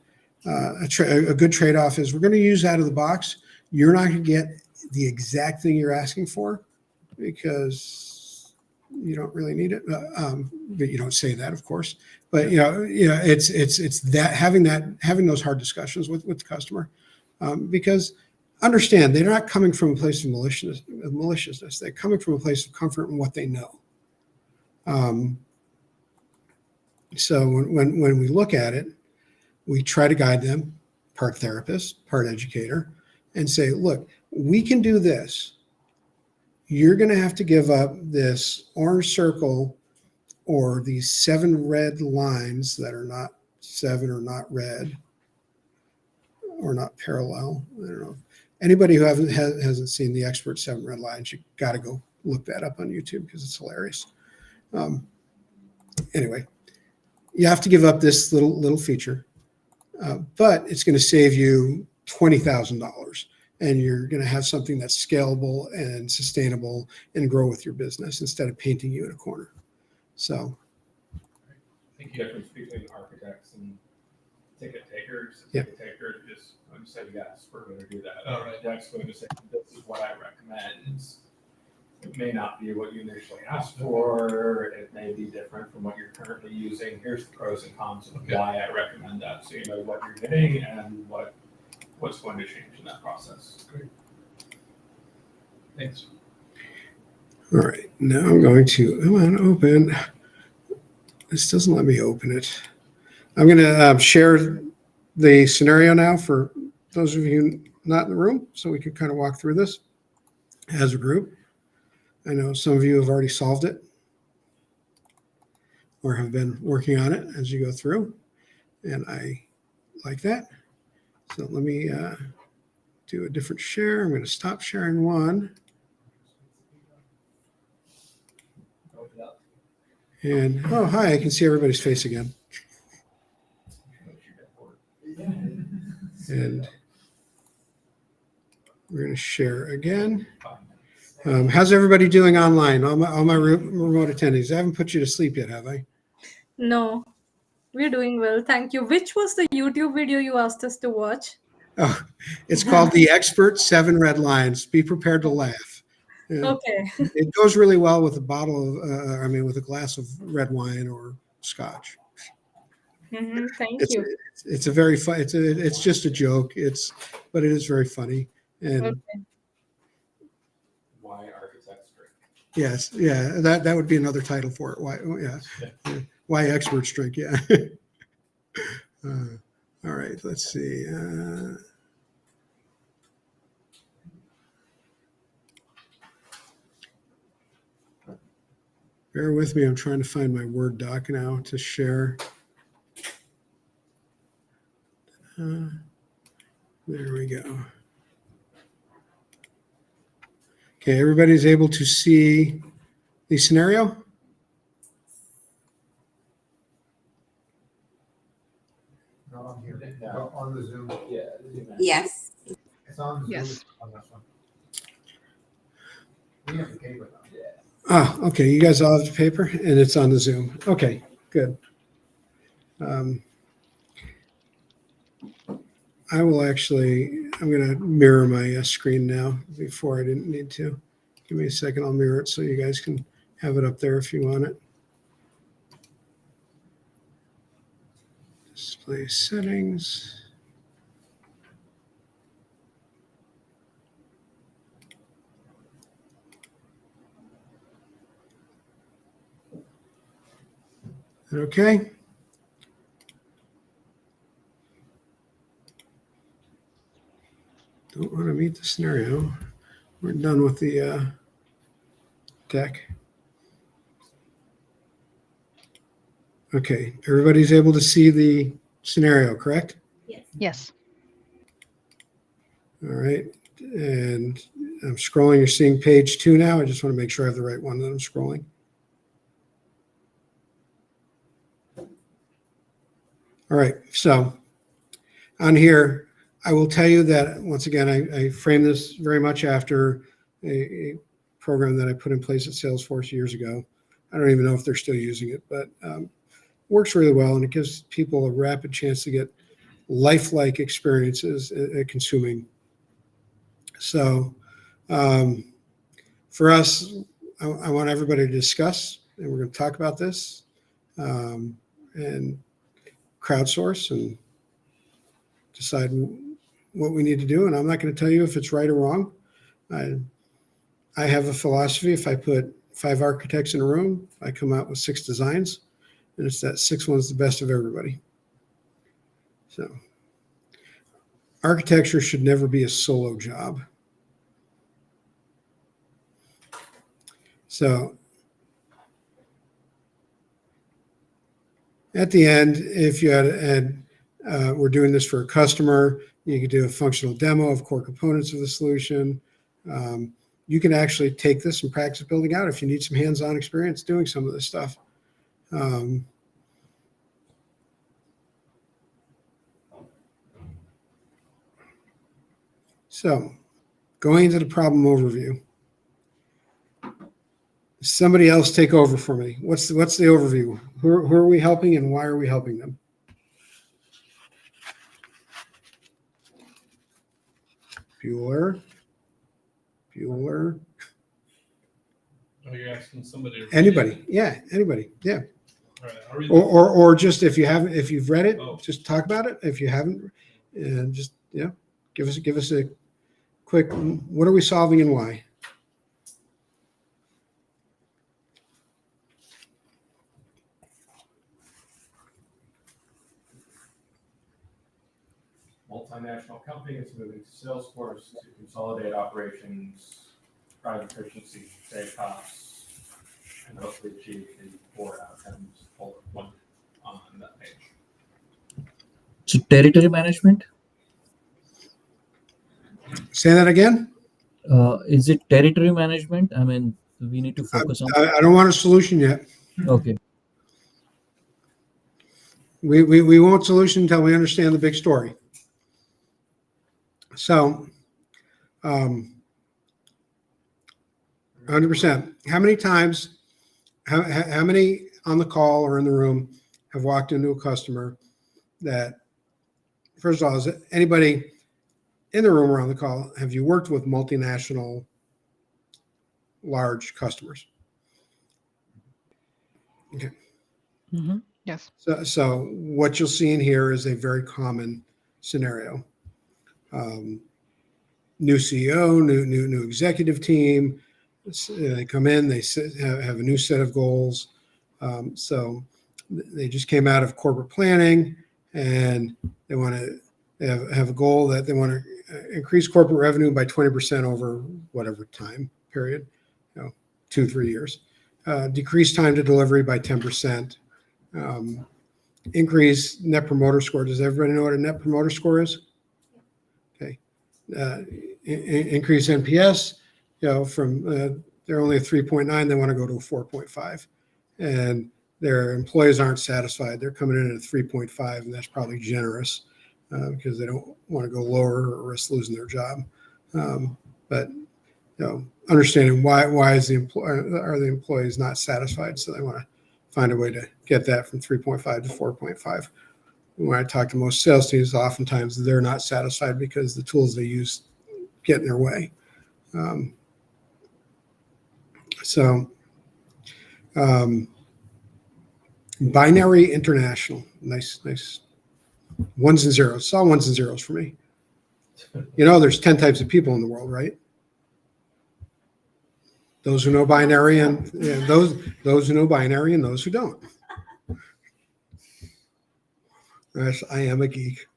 A good trade-off is we're going to use out of the box. You're not going to get the exact thing you're asking for because you don't really need it. But you don't say that, of course. But it's having those hard discussions with the customer, because understand they're not coming from a place of maliciousness. They're coming from a place of comfort in what they know. So when we look at it, we try to guide them, part therapist, part educator, and say, look, we can do this. You're going to have to give up this orange circle or these 7 red lines that are not 7 or not red or not parallel. I don't know. Anybody who hasn't seen the expert 7 red lines, you got to go look that up on YouTube because it's hilarious. Anyway, you have to give up this little feature, but it's going to save you $20,000. And you're going to have something that's scalable and sustainable and grow with your business instead of painting you in a corner. So, I think the difference between architects and ticket takers. Yeah. Ticket taker just when you say yes, we're going to do that. All right. Architect's going to say this is what I recommend. It may not be what you initially asked for. It may be different from what you're currently using. Here's the pros and cons of why I recommend that, so you know what you're getting and what's going to change in that process. Great. Thanks. all right, now I'm going to open. This doesn't let me open it. I'm going to share the scenario now for those of you not in the room, so we can kind of walk through this as a group. I know some of you have already solved it or have been working on it as you go through, and I like that. So let me do a different share. I'm going to stop sharing one. And, oh, hi, I can see everybody's face again. And we're going to share again. How's everybody doing online? All my remote attendees. I haven't put you to sleep yet, have I? No, we're doing well. Thank you. Which was the YouTube video you asked us to watch? Oh, it's called The Expert 7 Red Lines. Be prepared to laugh. Yeah. Okay. It goes really well with a bottle of, with a glass of red wine or scotch. Thank It's you. it's a very fun. It's just a joke. But it is very funny. And Okay. Why architects drink. yes, yeah, that would be another title for it. Why? Why experts drink? Yeah. All right. Let's see. Bear with me. I'm trying to find my Word doc now to share. There we go. Okay, everybody's able to see the scenario? Not on here. No, on the Zoom. Yeah. Yes. It's on Zoom. Yes. On this one. We have the paper though. Yeah. Ah, okay. You guys all have the paper and it's on the Zoom. Okay, good. I'm going to mirror my screen now. Before I didn't need to. Give me a second. I'll mirror it so you guys can have it up there if you want it. Display settings. Okay. Don't want to meet the scenario. We're done with the deck. Okay, everybody's able to see the scenario, correct? Yes. Yes. All right, and I'm scrolling. You're seeing page 2 now. I just want to make sure I have the right one that I'm scrolling. All right, so on here, I will tell you that, once again, I frame this very much after a program that I put in place at Salesforce years ago. I don't even know if they're still using it, but works really well, and it gives people a rapid chance to get lifelike experiences at consuming. So for us, I want everybody to discuss, and we're going to talk about this and crowdsource and decide what we need to do. And I'm not going to tell you if it's right or wrong. I have a philosophy. If I put 5 architects in a room, I come out with 6 designs, and it's that 6th one's the best of everybody. So architecture should never be a solo job. So at the end, if you we're doing this for a customer, you could do a functional demo of core components of the solution. You can actually take this and practice building out if you need some hands-on experience doing some of this stuff. So going into the problem overview. Somebody else take over for me. What's the overview? Who are we helping and why are we helping them? Bueller. Oh, you're asking somebody. To Anybody? Yeah, anybody. Yeah. All right, I'll read Or just if you've read it, Oh. just talk about it. If you haven't, and just give us a quick. What are we solving and why? Multinational company is moving to Salesforce to consolidate operations, drive efficiency, save costs, and hopefully achieve the 4 outcomes one on that page. So territory management, Say that again. is it territory management? I mean, we need to focus on. I don't want a solution yet. Okay. We won't solution until we understand the big story. So, 100%. How many times, how many on the call or in the room have walked into a customer that, first of all, is anybody in the room or on the call, have you worked with multinational large customers? Okay. Mm-hmm. Yes. So what you'll see in here is a very common scenario. New CEO, new executive team. They come in, they have a new set of goals. So they just came out of corporate planning, and they want to have a goal that they want to increase corporate revenue by 20% over whatever time period, 2-3 years. Decrease time to delivery by 10%. Increase net promoter score. Does everybody know what a net promoter score is? Okay. Increase NPS, from they're only a 3.9, they want to go to a 4.5. And their employees aren't satisfied. They're coming in at a 3.5, and that's probably generous because they don't want to go lower or risk losing their job. But understanding why is are the employees not satisfied? So they want to find a way to get that from 3.5 to 4.5. When I talk to most sales teams, oftentimes they're not satisfied because the tools they use get in their way. Binary international, nice ones and zeros. It's all ones and zeros for me. There's 10 types of people in the world, right? Those who know binary and those who know binary and those who don't. Yes, I am a geek.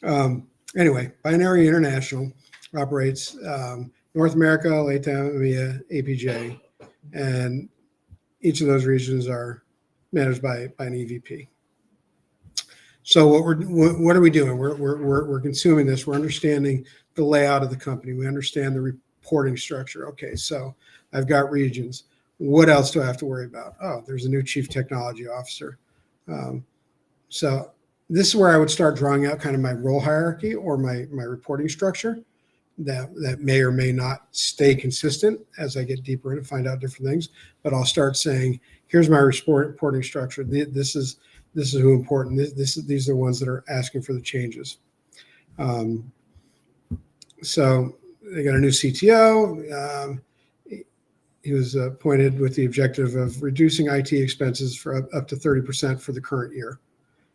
Anyway, Binary International operates North America, LATAM, EMEA, APJ, and each of those regions are managed by an EVP. So what are we doing? We're consuming this. We're understanding the layout of the company. We understand the reporting structure. Okay, so I've got regions. What else do I have to worry about? Oh, there's a new chief technology officer. So this is where I would start drawing out kind of my role hierarchy or my reporting structure that may or may not stay consistent as I get deeper in and find out different things. But I'll start saying, here's my reporting structure. This is who important. These are the ones that are asking for the changes. So they got a new CTO. He was appointed with the objective of reducing IT expenses for up to 30% for the current year.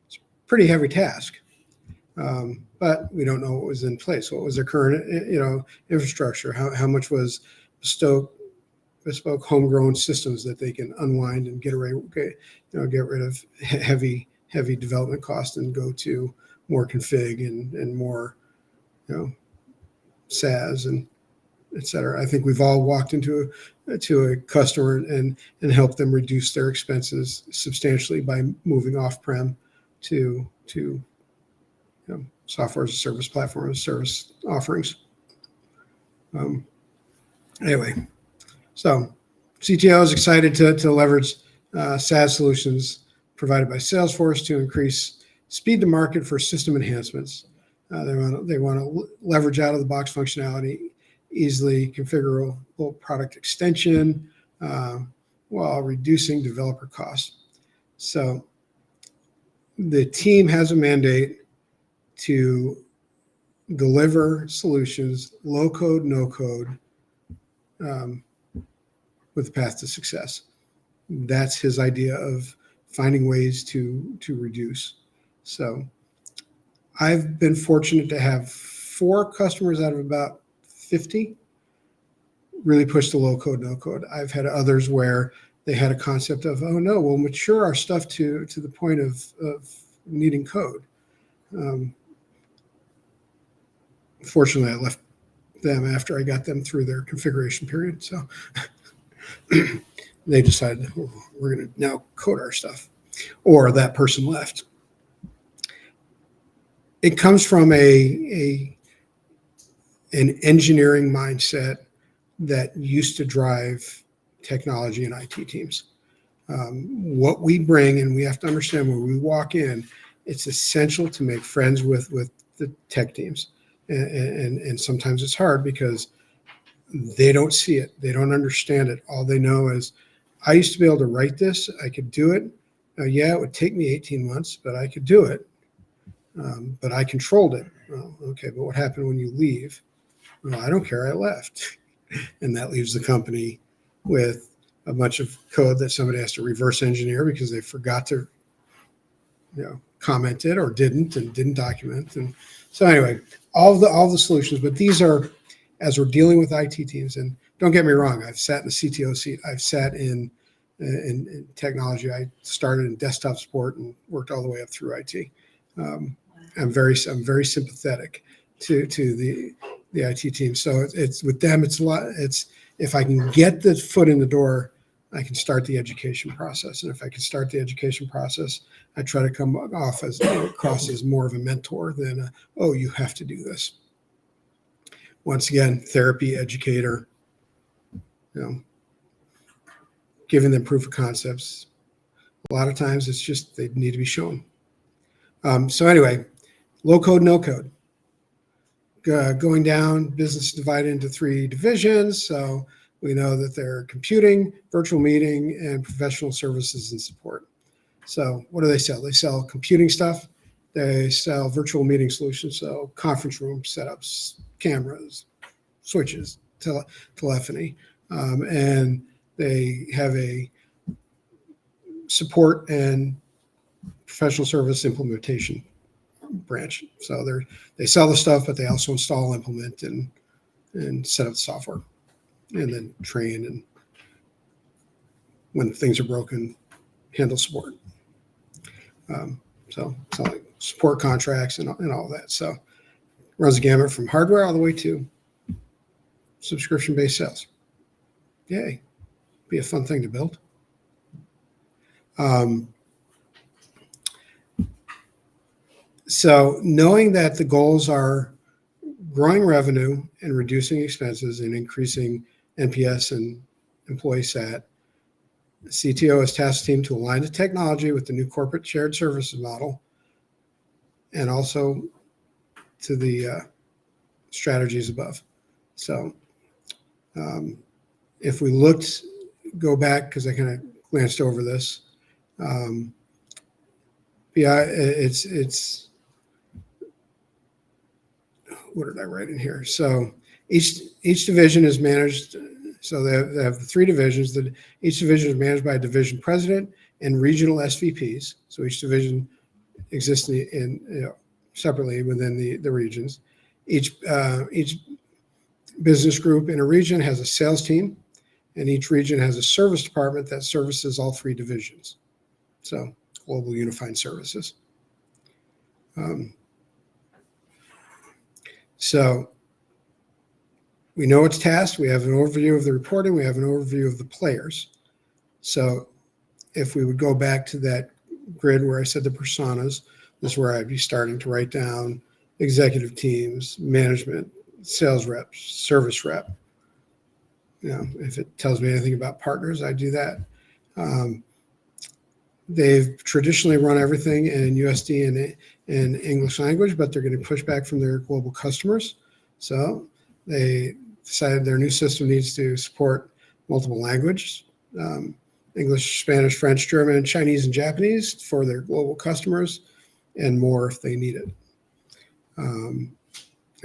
It's a pretty heavy task, but we don't know what was in place. What was their current, infrastructure? How much was bespoke homegrown systems that they can unwind and get rid of heavy development costs and go to more config and more, SaaS and et cetera. I think we've all walked into a customer and helped them reduce their expenses substantially by moving off-prem to software as a service, platform as a service offerings. Anyway, so CTO is excited to leverage SaaS solutions provided by Salesforce to increase speed to market for system enhancements. They want to leverage out of the box functionality, easily configurable product extension while reducing developer costs. So the team has a mandate to deliver solutions, low code, no code, with a path to success. That's his idea of finding ways to reduce. So I've been fortunate to have 4 customers out of about 50 really push the low code, no code. I've had others where they had a concept of, oh no, we'll mature our stuff to the point of needing code. Fortunately, I left them after I got them through their configuration period. So they decided, oh, we're going to now code our stuff, or that person left. It comes from an engineering mindset that used to drive technology and IT teams. What we bring, and we have to understand when we walk in, it's essential to make friends with the tech teams. And sometimes it's hard because they don't see it. They don't understand it. All they know is, I used to be able to write this. I could do it. Yeah, it would take me 18 months, but I could do it. But I controlled it. Well, okay, but what happened when you leave? Well, I don't care. I left. And that leaves the company with a bunch of code that somebody has to reverse engineer because they forgot to, comment it or didn't document. And so anyway, all the solutions, but these are, as we're dealing with IT teams, and don't get me wrong, I've sat in the CTO seat. I've sat in technology. I started in desktop support and worked all the way up through IT. I'm very sympathetic to the IT team. So it's with them. It's a lot. It's, if I can get the foot in the door, I can start the education process. And if I can start the education process, I try to come off across as more of a mentor than oh, you have to do this. Once again, therapy, educator, giving them proof of concepts. A lot of times it's just they need to be shown. So anyway, low code, no code. Going down, business divided into 3 divisions. So we know that they're computing, virtual meeting, and professional services and support. So what do they sell? They sell computing stuff. They sell virtual meeting solutions. So conference room setups, cameras, switches, telephony. And they have a support and professional service implementation branch. So they sell the stuff, but they also install, implement, and set up the software, and then train, and when things are broken, handle support. So like support contracts and all that. So runs the gamut from hardware all the way to subscription-based sales. Yay, be a fun thing to build. So knowing that the goals are growing revenue and reducing expenses and increasing NPS and employee sat, the CTO has tasked the team to align the technology with the new corporate shared services model and also to the strategies above. So if we go back, because I kind of glanced over this, it's what did I write in here? So Each division is managed, so they have the three divisions. That each division is managed by a division president and regional SVPs. So each division exists separately within the regions. Each business group in a region has a sales team, and each region has a service department that services all three divisions. So global unified services. So we know it's tasked. We have an overview of the reporting. We have an overview of the players. So if we would go back to that grid where I said the personas, this is where I'd be starting to write down executive teams, management, sales reps, service rep. If it tells me anything about partners, I do that. They've traditionally run everything in USD and in English language, but they're getting pushback from their global customers. So they decided their new system needs to support multiple languages, English, Spanish, French, German, Chinese, and Japanese for their global customers, and more if they need it,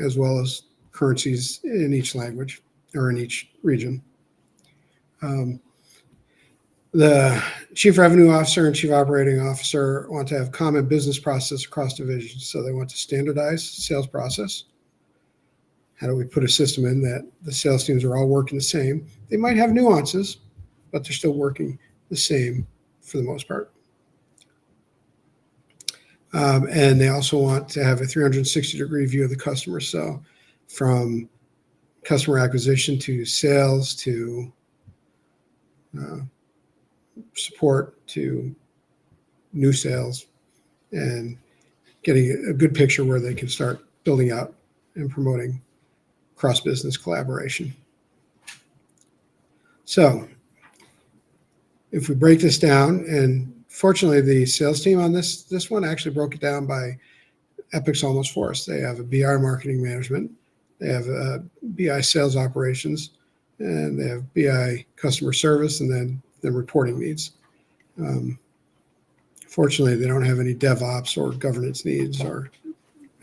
as well as currencies in each language or in each region. The chief revenue officer and chief operating officer want to have common business process across divisions. So they want to standardize sales process. How do we put a system in that the sales teams are all working the same? They might have nuances, but they're still working the same for the most part. And they also want to have a 360-degree view of the customer. So from customer acquisition to sales to support to new sales, and getting a good picture where they can start building out and promoting cross-business collaboration. So if we break this down, and fortunately the sales team on this one actually broke it down by epics almost for us. They have a BI marketing management, they have a BI sales operations, and they have BI customer service, and then the reporting needs. Fortunately, they don't have any DevOps or governance needs or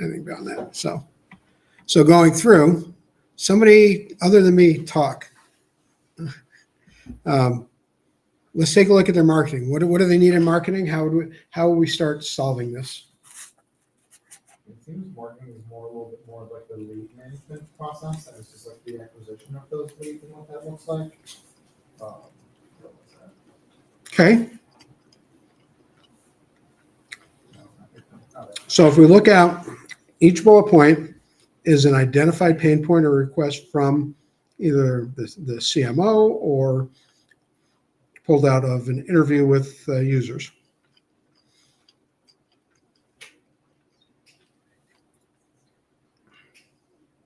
anything beyond that. So going through, somebody other than me talk. Let's take a look at their marketing. What do they need in marketing? How will we start solving this? It seems marketing is a little bit more of like the lead management process, and it's just like the acquisition of those leads and what that looks like. Okay. So if we look at each bullet point is an identified pain point or request from either the CMO or pulled out of an interview with users.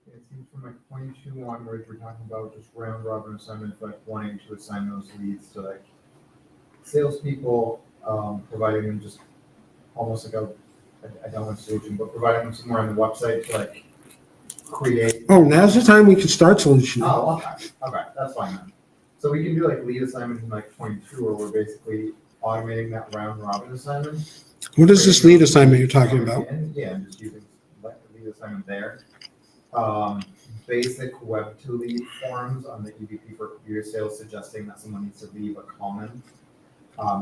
It seems from like 22 onwards, we're talking about just round robin assignments, like wanting to assign those leads to like salespeople, providing them just almost like a download solution, but providing them somewhere on the website to like create. Oh, now's the time we can start solutioning. Oh, okay, that's fine then. So we can do like lead assignments in like 22, where we're basically automating that round robin assignment. What is this lead assignment you're talking about? Yeah, I'm just using like the lead assignment there. Basic web to lead forms on the EVP for computer sales, suggesting that someone needs to leave a comment,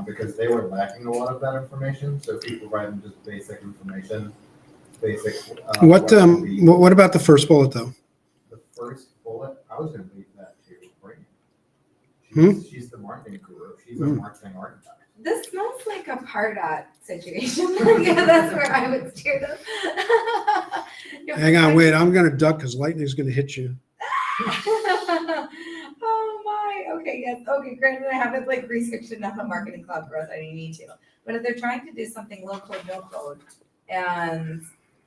because they were lacking a lot of that information. So if we provide them just basic information, What about the first bullet though? The first bullet, I was going to leave that to Brittany. She's the marketing guru. She's a marketing architect. This smells like a Pardot situation. Yeah, that's where I would steer them. Hang on, wait, I'm going to duck because lightning's going to hit you. Oh my, okay, yes, okay, granted, I haven't like researched enough on Marketing Cloud growth, I didn't need to. But if they're trying to do something low code, no code, and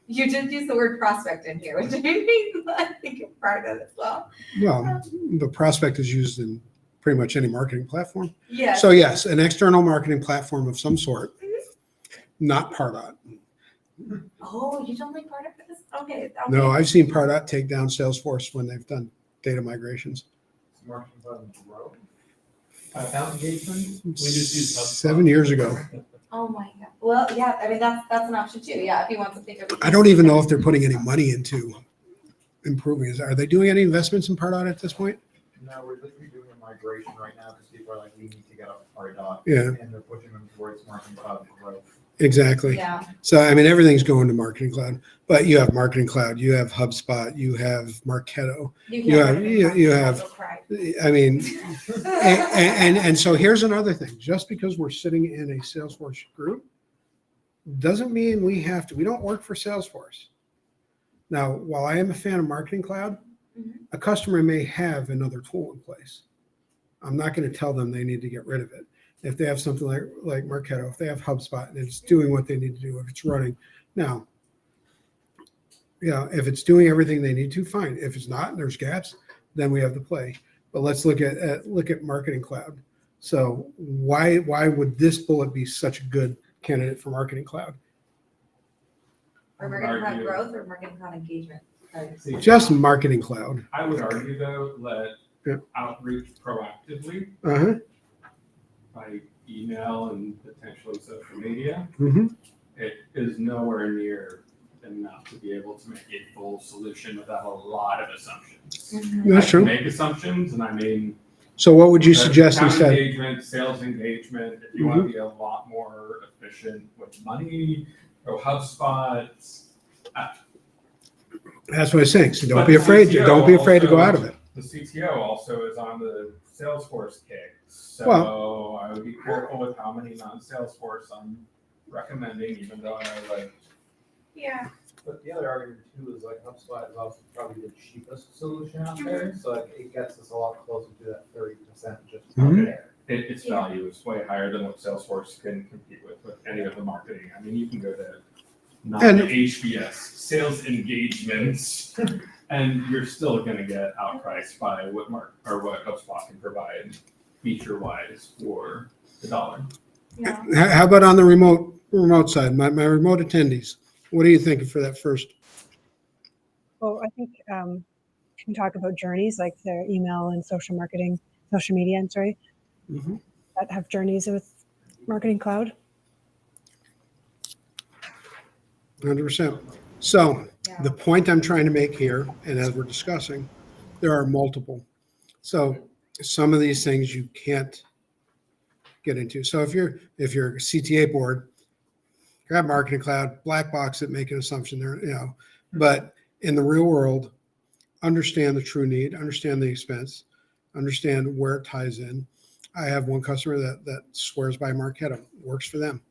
you did use the word prospect in here, which I mean, I think it's part of it as well. Well, the prospect is used in pretty much any marketing platform. Yes. So yes, an external marketing platform of some sort, not Pardot. Oh, you don't like Pardot for this? Okay. No, I've seen Pardot take down Salesforce when they've done data migrations. Marketing Cloud grow. Account engagement. We just use HubSpot. 7 years ago. Oh my god. Well, yeah, I mean that's an option too. Yeah, if you want to think of it. I don't even know if they're putting any money into improving? Are they doing any investments in Pardot at this point? No, we're literally doing a migration right now because people are like, we need to get up Pardot. Yeah. And they're pushing them towards Marketing Cloud growth. Exactly. Yeah. So, I mean, everything's going to Marketing Cloud, but you have Marketing Cloud, you have HubSpot, you have Marketo. You have, you have, I mean, and so here's another thing. Just because we're sitting in a Salesforce group doesn't mean we don't work for Salesforce. Now, while I am a fan of Marketing Cloud, a customer may have another tool in place. I'm not going to tell them they need to get rid of it. If they have something like Marketo, if they have HubSpot and it's doing what they need to do, if it's running. Now, if it's doing everything they need to, fine. If it's not and there's gaps, then we have to play. But let's look at Marketing Cloud. So why would this bullet be such a good candidate for Marketing Cloud? Or Marketing Cloud growth or Marketing Cloud engagement? Just Marketing Cloud. I would argue though that outreach proactively by email and potentially social media, it is nowhere near enough to be able to make a full solution without a lot of assumptions. That's true. Make assumptions, and I mean. So what would you suggest account instead? Engagement, sales engagement. If you want to be a lot more efficient with money, go HubSpot. That's what I'm saying. So don't be afraid. Don't be afraid to go out of it. The CTO also is on the Salesforce kick. So I would be careful with how many non-Salesforce I'm recommending, even though I know like. Yeah. But the other argument too is like HubSpot is also probably the cheapest solution out there. So like it gets us a lot closer to that 30% just out there. Its value is way higher than what Salesforce can compete with any of the marketing. I mean, you can go to non-HBS sales engagements, and you're still going to get outpriced by what HubSpot can provide feature-wise for the dollar. Yeah. How about on the remote side? My remote attendees. What are you thinking for that first? Well, I think you can talk about journeys like their email and social media, that have journeys with Marketing Cloud. 100%. So the point I'm trying to make here, and as we're discussing, there are multiple. So some of these things you can't get into. So if you're a CTA board, grab Marketing Cloud, black box it, make an assumption there, but in the real world, understand the true need, understand the expense, understand where it ties in. I have one customer that swears by Marketo, works for them.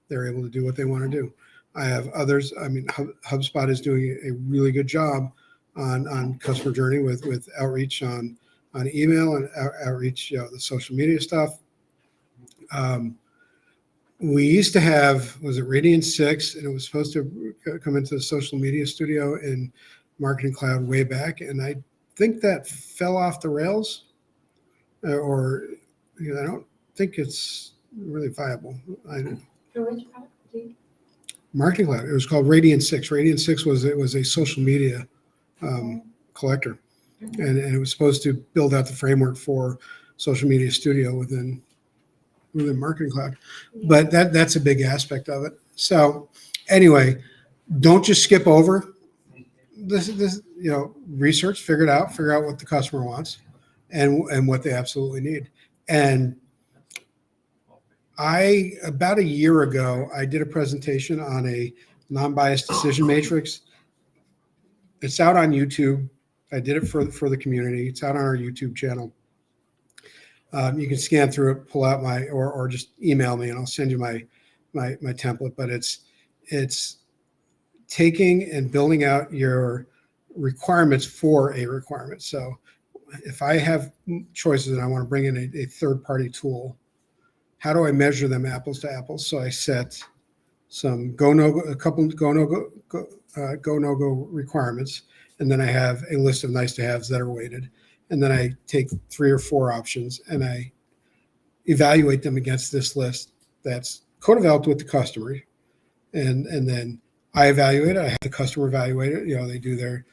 They're able to do what they want to do. I have others. I mean, HubSpot is doing a really good job on customer journey with outreach on email and outreach, the social media stuff. We used to have, was it Radiant 6, and it was supposed to come into the social media studio in Marketing Cloud way back, and I think that fell off the rails, or I don't think it's really viable. For which product? Marketing Cloud. It was called Radiant 6. Radiant 6 was a social media collector, and it was supposed to build out the framework for social media studio within Marketing Cloud. But that's a big aspect of it. So anyway, don't just skip over this research, figure out what the customer wants and what they absolutely need. And about a year ago, I did a presentation on a non-biased decision matrix. It's out on YouTube. I did it for the community. It's out on our YouTube channel. You can scan through it, pull out or just email me, and I'll send you my template. But it's taking and building out your requirements for a requirement. So if I have choices and I want to bring in a third-party tool, how do I measure them apples to apples? So I set some a couple go no-go requirements, and then I have a list of nice to haves that are weighted. And then I take 3 or 4 options and I evaluate them against this list that's co-developed with the customer. And then I evaluate it. I have the customer evaluate it. They do their,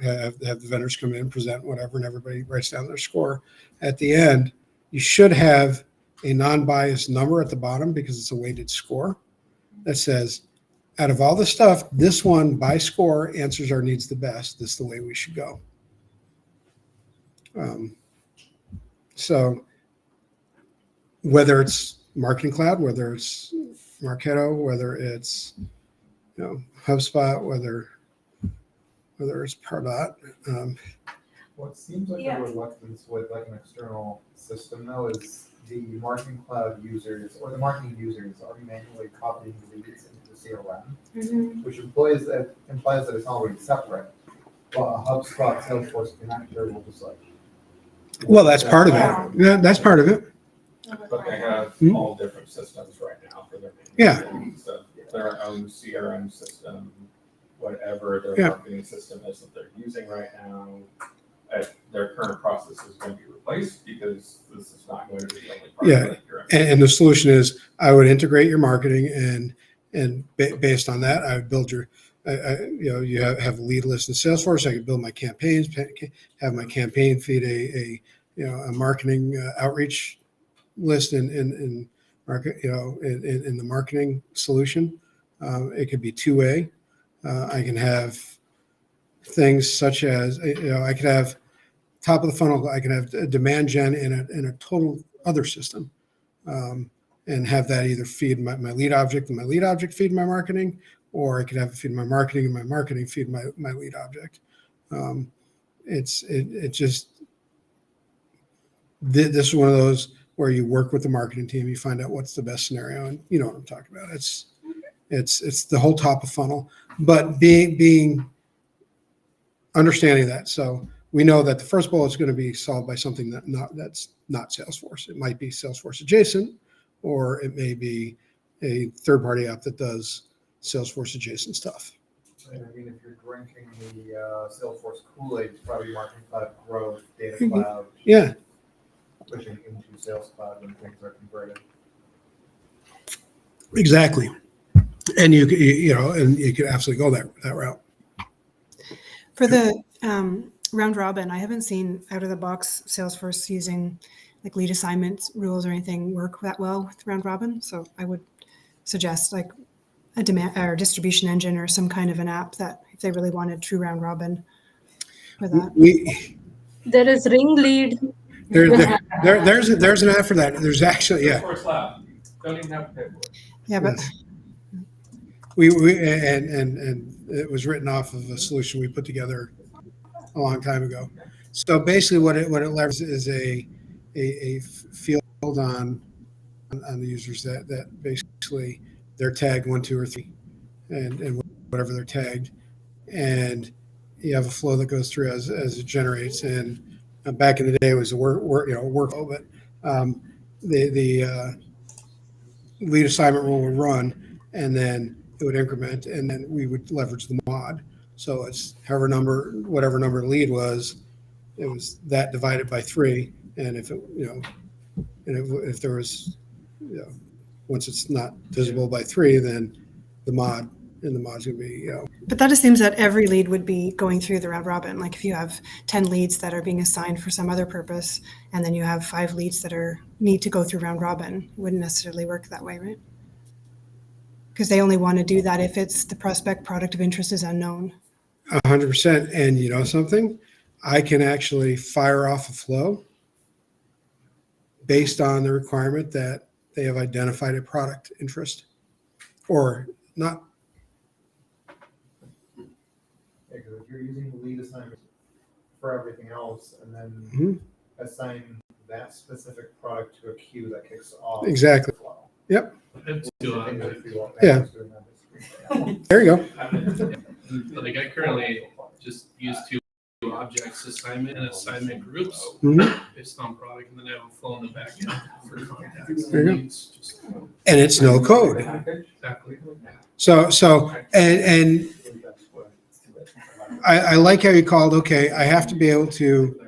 have the vendors come in, present whatever, and everybody writes down their score. At the end, you should have a non-biased number at the bottom because it's a weighted score that says out of all the stuff, this one by score answers our needs the best. This is the way we should go. So whether it's Marketing Cloud, whether it's Marketo, whether it's HubSpot, whether it's Pardot. What seems like Yeah. a reluctance with like an external system though is the Marketing Cloud users or the marketing users are manually copying the leads into the CRM, which implies that it's already separate. But a HubSpot Salesforce connector will just like. Well, that's part of it. Yeah, that's part of it. But they have all different systems right now for their Yeah. So their own CRM system, whatever their Yeah. marketing system is that they're using right now. Their current process is going to be replaced because this is not going to be the only process that you're And the solution is I would integrate your marketing and based on that, I would build your, you have a lead list in Salesforce. I could build my campaigns, have my campaign feed a marketing outreach list in market, in the marketing solution. It could be two-way. I can have things such as, I could have top of the funnel. I can have a demand gen in a total other system, and have that either feed my lead object and my lead object feed my marketing, or I could have it feed my marketing and my marketing feed my lead object. It just, this is one of those where you work with the marketing team, you find out what's the best scenario, and you know what I'm talking about. It's the whole top of funnel, but being understanding that. So we know that the first bullet is going to be solved by something that's not Salesforce. It might be Salesforce adjacent, or it may be a third-party app that does Salesforce adjacent stuff. And I mean, if you're drinking the Salesforce Kool-Aid, it's probably Marketing Cloud Growth, Data Cloud. Yeah. Pushing into Sales Cloud when things are converted. Exactly. And you could absolutely go that route. For the round robin, I haven't seen out of the box Salesforce using like lead assignments rules or anything work that well with round robin. So I would suggest like a demand or distribution engine or some kind of an app that if they really wanted true round robin for that. There is Ring Lead. There's an app for that. There's actually, yeah. Salesforce Lab. Don't even have to pay for it. Yeah, but Yes. We and it was written off of a solution we put together a long time ago. So basically, what it leverages is a field on the users that basically they're tagged 1, 2, or 3, and whatever they're tagged, and you have a flow that goes through as it generates. And back in the day, it was a workflow, but the lead assignment rule would run, and then it would increment, and then we would leverage the mod. So it's whatever number the lead was, it was that divided by 3. And if if there was, once it's not visible by 3, then the mod's going to be, But that assumes that every lead would be going through the round robin. Like if you have 10 leads that are being assigned for some other purpose, and then you have 5 leads that need to go through round robin, it wouldn't necessarily work that way, right? Because they only want to do that if it's the prospect product of interest is unknown. 100%. And you know something? I can actually fire off a flow based on the requirement that they have identified a product interest or not. Yeah, because if you're using the lead assignment for everything else and then assign that specific product to a queue that kicks off. Exactly. The flow. Yep. It's too obvious. Yeah. There you go. Like I currently just use 2 objects, assignment and assignment groups based on product, and then I have a flow in the back end for contacts. There you go. Just, And it's no code. exactly. So and I like how you called, okay, I have to be able to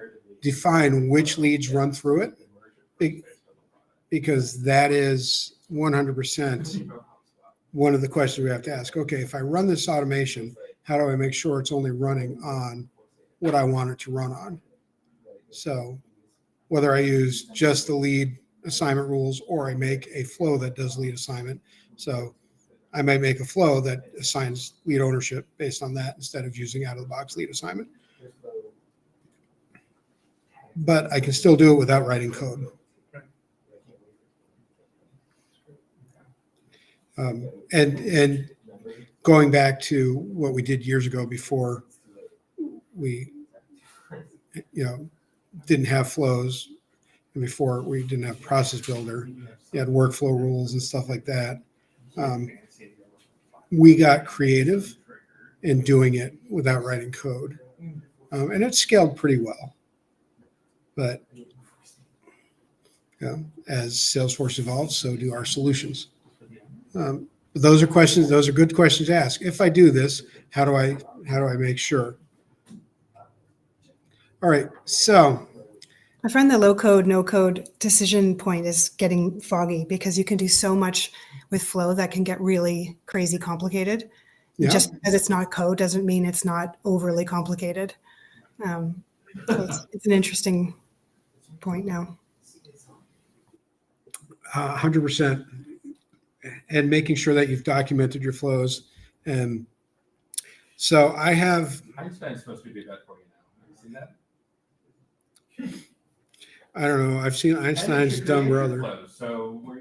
define which leads run through it, because that is 100% one of the questions we have to ask. Okay, if I run this automation, how do I make sure it's only running on what I want it to run on? So whether I use just the lead assignment rules or I make a flow that does lead assignment. So I might make a flow that assigns lead ownership based on that instead of using out of the box lead assignment. But I can still do it without writing code. And going back to what we did years ago before we, didn't have flows, and before we didn't have process builder, you had workflow rules and stuff like that. We got creative in doing it without writing code, and it scaled pretty well. But as Salesforce evolves, so do our solutions. Those are questions. Those are good questions to ask. If I do this, how do I make sure? All right. So I find the low code, no code decision point is getting foggy because you can do so much with flow that can get really crazy complicated. Yeah. Just because it's not code doesn't mean it's not overly complicated. So it's an interesting point now. 100%. And making sure that you've documented your flows. And so I have. Einstein's supposed to do that for you now. Have you seen that? I don't know. I've seen Einstein's dumb brother. Flows, so we're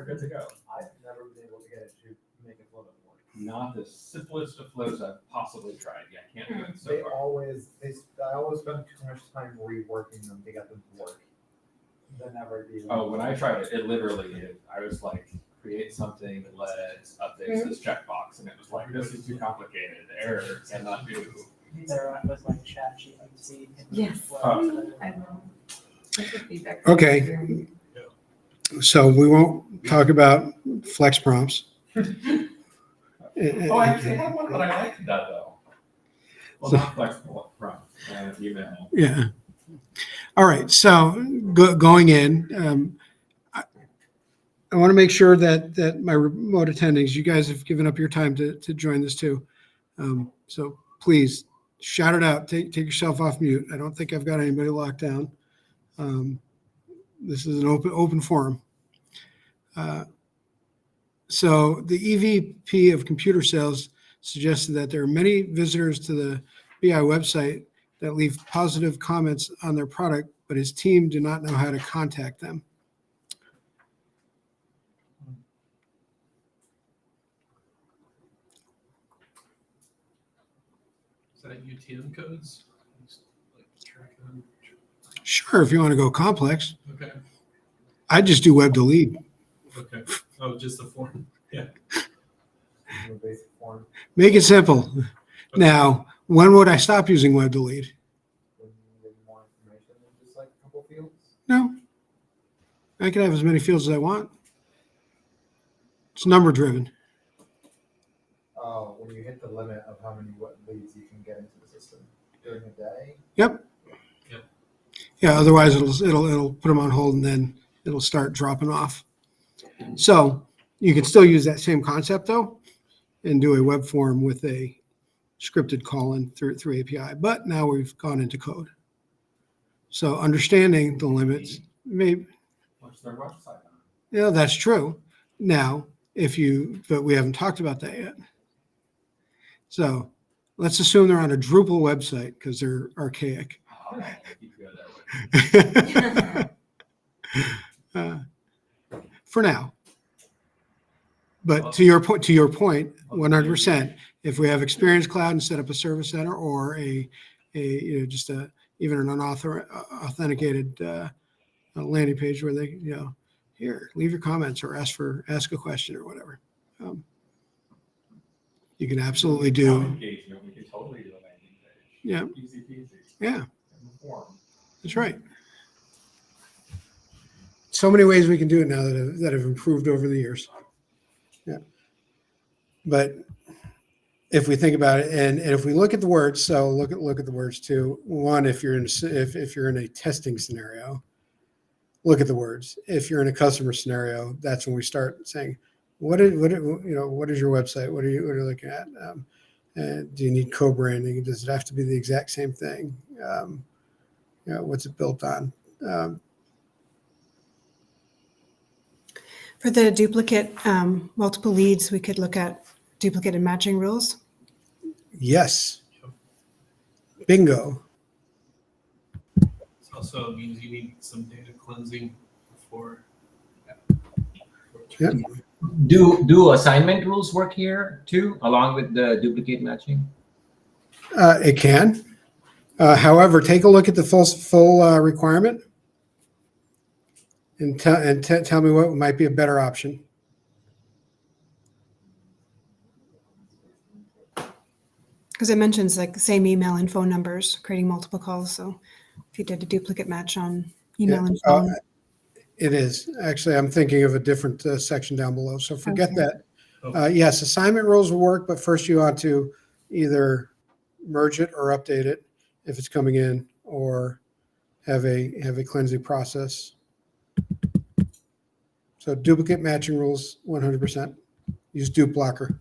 good to go. I've never been able to get it to make a flow that works. Not the simplest of flows I've possibly tried. Yeah, I can't do it so I far. always spend too much time reworking them to get them to work. They never do. Oh, when I tried it, it literally did. I was like, create something that lets updates this checkbox, and it was like, this is too complicated. Error, cannot do. There was like ChatGPT. Yes. Oh. I know. That's the feedback. Okay. So we won't talk about flex prompts. Oh, I actually have one, but I liked that though. Well, not flexible from email. Yeah. All right. So going in, I want to make sure that my remote attendings, you guys have given up your time to join this too. So please shout it out. Take yourself off mute. I don't think I've got anybody locked down. This is an open forum. So the EVP of computer sales suggested that there are many visitors to the BI website that leave positive comments on their product, but his team do not know how to contact them. Is that UTM codes? Just, like, track them. Sure, if you want to go complex. Okay. I just do web delete. Okay. Oh, just the form. Yeah. Basic form. Make it simple. Now, when would I stop using web delete? When you need more information than just like a couple fields. No. I can have as many fields as I want. It's number driven. When you hit the limit of how many web leads you can get into the system during a day. Yep. Yeah, otherwise it'll put them on hold and then it'll start dropping off. So you can still use that same concept though and do a web form with a scripted call in through API. But now we've gone into code. So understanding the limits, maybe. What's their website on? Yeah, that's true. Now, but we haven't talked about that yet. So let's assume they're on a Drupal website because they're archaic. Oh, keep you that way. For now. But to your point, 100%. If we have Experience Cloud and set up a service center or even an unauthenticated landing page where they, here, leave your comments or ask a question or whatever. You can absolutely do. Engagement, we can totally do a landing page. Yeah. Easy peasy. Yeah. Form. That's right. So many ways we can do it now that have improved over the years. Yeah. But if we think about it, and if we look at the words, so look at the words too. One, if you're in a testing scenario, look at the words. If you're in a customer scenario, that's when we start saying, what is your website? What are you looking at? Do you need co-branding? Does it have to be the exact same thing? What's it built on? For the duplicate, multiple leads, we could look at duplicate and matching rules. Yes. Bingo. This also means you need some data cleansing before. Yep. Do assignment rules work here too, along with the duplicate matching? It can. However, take a look at the full requirement and tell me what might be a better option. Because it mentions like same email and phone numbers, creating multiple calls. So if you did a duplicate match on email and phone. It is. Actually, I'm thinking of a different section down below. So forget Okay. that. Yes, assignment rules will work, but first you ought to either merge it or update it if it's coming in, or have a cleansing process. So duplicate matching rules, 100%. Use dupe blocker.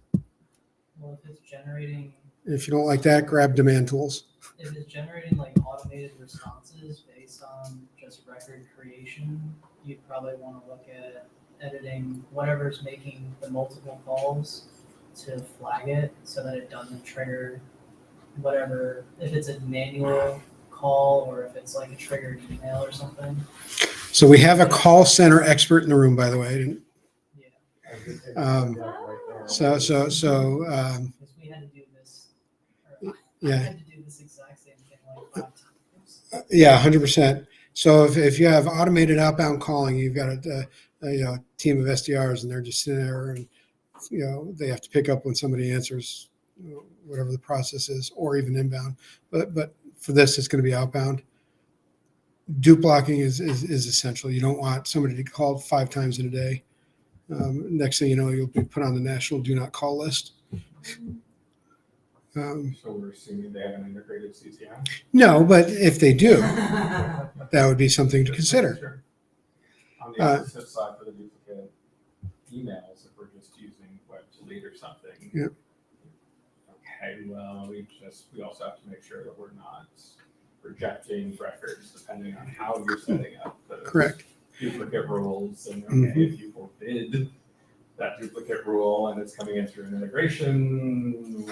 Well, if it's generating, If you don't like that, grab demand tools. if it's generating like automated responses based on just record creation, you'd probably want to look at editing whatever's making the multiple calls to flag it so that it doesn't trigger whatever, if it's a manual call or if it's like a triggered email or something. So we have a call center expert in the room, by the way. Yeah. So Because we had to do this, or I yeah. had to do this exact same thing like 5 times. Yeah, 100%. So if you have automated outbound calling, you've got a team of SDRs and they're just sitting there and they have to pick up when somebody answers, whatever the process is, or even inbound. But for this, it's going to be outbound. Dupe blocking is essential. You don't want somebody to call 5 times in a day. Next thing you know, you'll be put on the national do not call list. So we're assuming they have an integrated CTM? No, but if they do, that would be something to consider. Sure. On the opposite side for the duplicate emails, if we're just using web delete or something. Yeah. Okay, well, we also have to make sure that we're not rejecting records depending on how you're setting up the Correct. duplicate rules. And if you forbid that duplicate rule and it's coming in through an integration,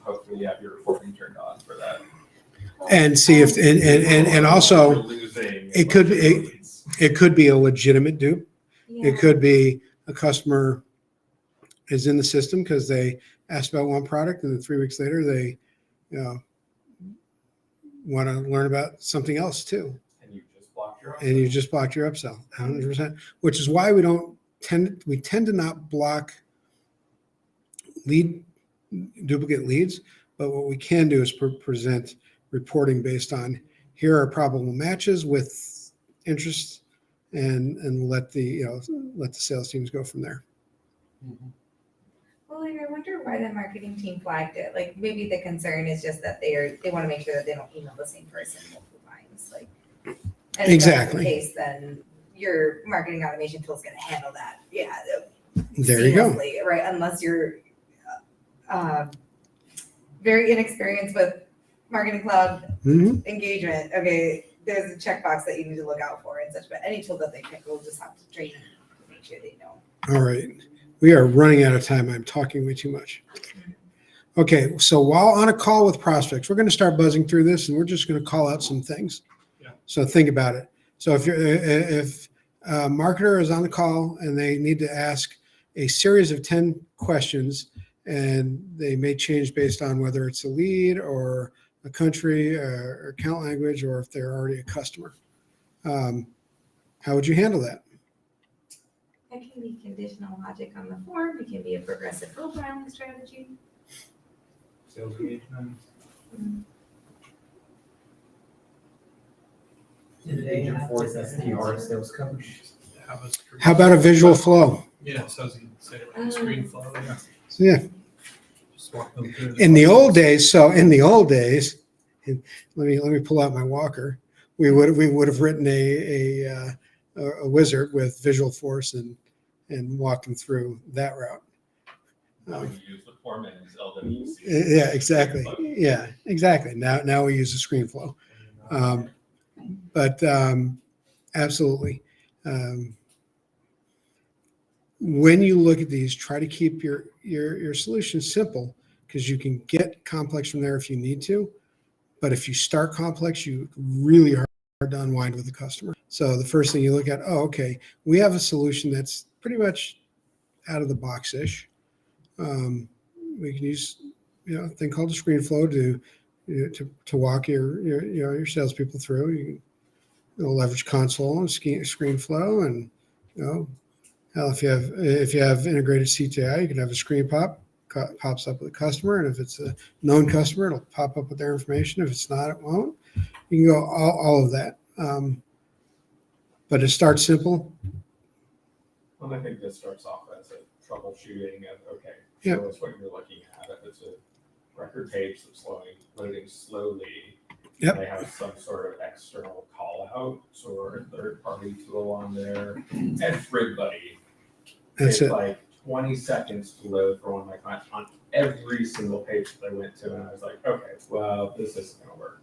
hopefully you have your reporting turned on for that. And see if and also it could be a legitimate dupe. It could be a customer is in the system because they asked about one product and then 3 weeks later they want to learn about something else too. And you just blocked your upsell. And you just blocked your upsell 100%, which is why we tend to not block duplicate leads, but what we can do is present reporting based on here are probable matches with interest and let the sales teams go from there. Well, I wonder why the marketing team flagged it. Like maybe the concern is just that they want to make sure that they don't email the same person multiple times. Like, and Exactly. If that's the case, then your marketing automation tool is going to handle that. Yeah. There you go. Seamlessly, right? Unless you're very inexperienced with Marketing Cloud engagement. Okay, there's a checkbox that you need to look out for and such. But any tool that they pick, we'll just have to train them to make sure they know. All right. We are running out of time. I'm talking way too much. Okay, so while on a call with prospects, we're going to start buzzing through this and we're just going to call out some things. Yeah. So think about it. So if a marketer is on the call and they need to ask a series of 10 questions and they may change based on whether it's a lead or a country or account language or if they're already a customer, how would you handle that? It can be conditional logic on the form. It can be a progressive profiling strategy. Sales engagement. Agent Force SDR sales coach. How about a visual flow? Yeah, so I was going to say like a screen flow. Yeah. So, yeah. Just walk them through. In the old days, and let me pull out my walker. We would have written a wizard with Visual Force and walked them through that route. Now you use the format in LWC. Yeah, exactly. Yeah, exactly. Now we use the screen flow, but absolutely. when you look at these, try to keep your solution simple, because you can get complex from there if you need to. But if you start complex, you really hard to unwind with the customer. So the first thing you look at, oh, okay, we have a solution that's pretty much out of the box-ish. We can use a thing called a screen flow to walk your salespeople through. You can leverage console and screen flow, and hell, if you have integrated CTI, you can have a screen pops up with a customer, and if it's a known customer, it'll pop up with their information. If it's not, it won't. You can go all of that. But it starts simple. Well, I think this starts off as a troubleshooting of, okay, Yeah. show us what you're looking at. If it's a record page that's loading slowly, Yep. they have some sort of external call out or a third party tool on there. Everybody That's takes it. like 20 seconds to load for one of my clients on every single page that I went to. And I was like, okay, well, this isn't going to work.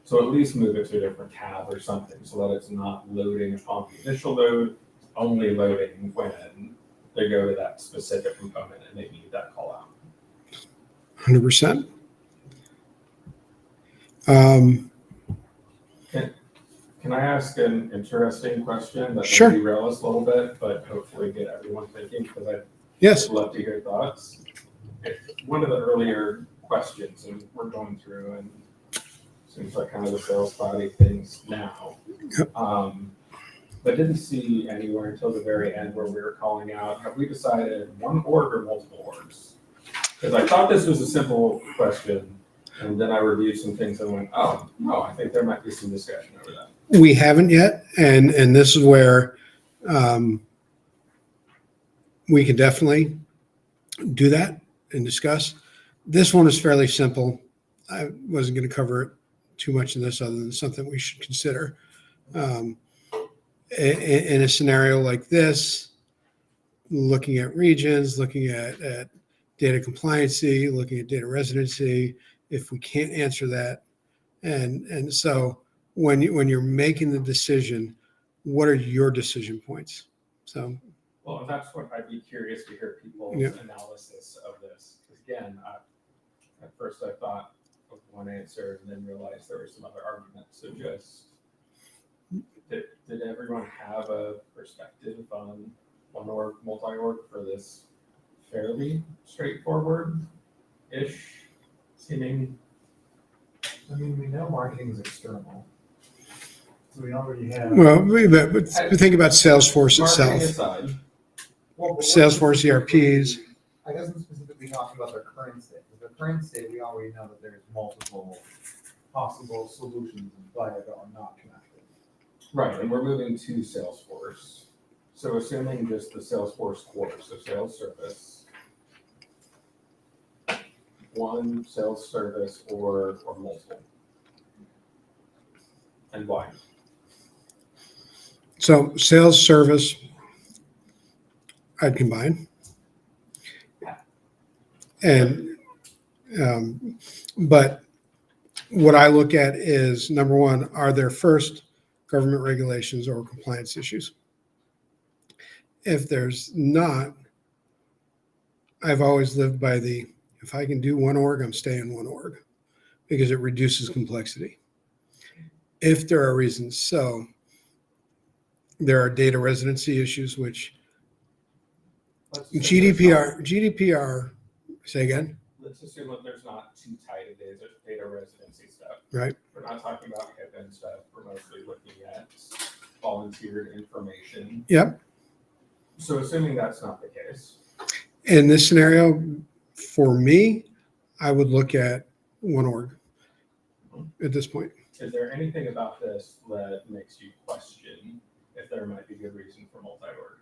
So at least move it to a different tab or something so that it's not loading upon the initial load, it's only loading when they go to that specific component and they need that call out. 100%. Can I ask an interesting question that Sure. may derail us a little bit, but hopefully get everyone thinking, because I'd Yes. love to hear thoughts. One of the earlier questions, and we're going through, and seems like kind of the sales body things now. Yep. But didn't see anywhere until the very end where we were calling out, have we decided one org or multiple orgs? Because I thought this was a simple question, and then I reviewed some things and went, oh, no, I think there might be some discussion over that. We haven't yet, and this is where we can definitely do that and discuss. This one is fairly simple. I wasn't going to cover it too much in this, other than something we should consider. In a scenario like this, looking at regions, looking at data compliancy, looking at data residency, if we can't answer that, and so when you're making the decision, what are your decision points? So, well, that's what I'd be curious to hear people's analysis of this. Because again, at first I thought of one answer and then realized there were some other arguments. So just, did everyone have a perspective on one org, multi-org for this fairly straightforward-ish seeming? I mean, we know marketing is external. So we already have. well, but think about Salesforce Marketing itself. aside, Salesforce ERPs. I wasn't specifically talking about their current state. Their current state, we already know that there's multiple possible solutions but are not connected. right, and we're moving to Salesforce. So assuming just the Salesforce core, so sales service, one sales service or multiple, and why? So sales service, I'd combine. And, but what I look at is, number one, are there first government regulations or compliance issues? If there's not, I've always lived by if I can do one org, I'm staying one org, because it reduces complexity. If there are reasons, so there are data residency issues, which GDPR, say again? Let's assume that there's not too tight a data residency stuff. Right. We're not talking about HIPAA and stuff. We're mostly looking at volunteered information. Yep. So assuming that's not the case. In this scenario, for me, I would look at one org at this point. Is there anything about this that makes you question if there might be good reason for multi-org?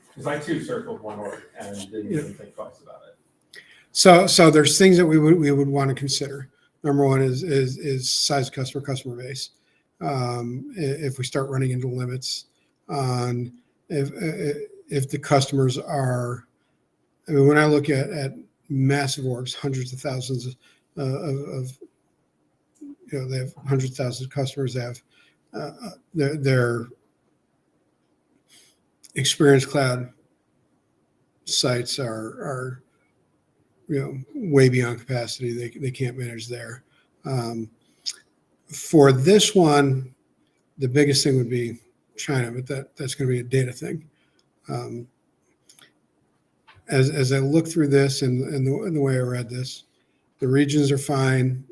Because I too circled one org and didn't even think twice about it. So there's things that we would want to consider. Number one is size of customer base. If we start running into limits on if the customers are, I mean, when I look at massive orgs, hundreds of thousands of they have hundreds of thousands of customers. They have Experience Cloud sites are way beyond capacity. They can't manage there. For this one, the biggest thing would be China, but that's going to be a data thing. As I look through this and the way I read this, the regions are fine.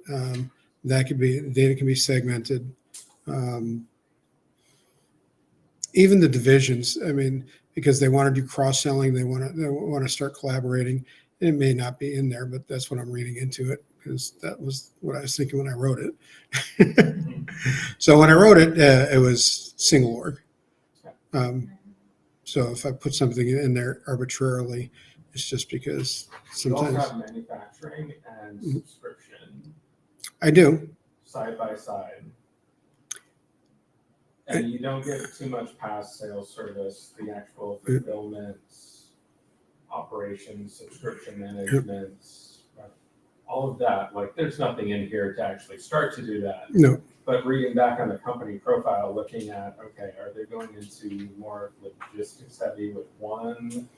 Data can be segmented. Even the divisions, I mean, because they want to do cross-selling, they want to start collaborating. It may not be in there, but that's what I'm reading into it, because that was what I was thinking when I wrote it. So when I wrote it, it was single org. So if I put something in there arbitrarily, it's just because You also sometimes have manufacturing and subscription I do. side by side. And you don't get too much past sales service, the actual fulfillment, operations, subscription management, all of that. Like, there's nothing in here to actually start to do that. No. But reading back on the company profile, looking at, okay, are they going into more logistics heavy with one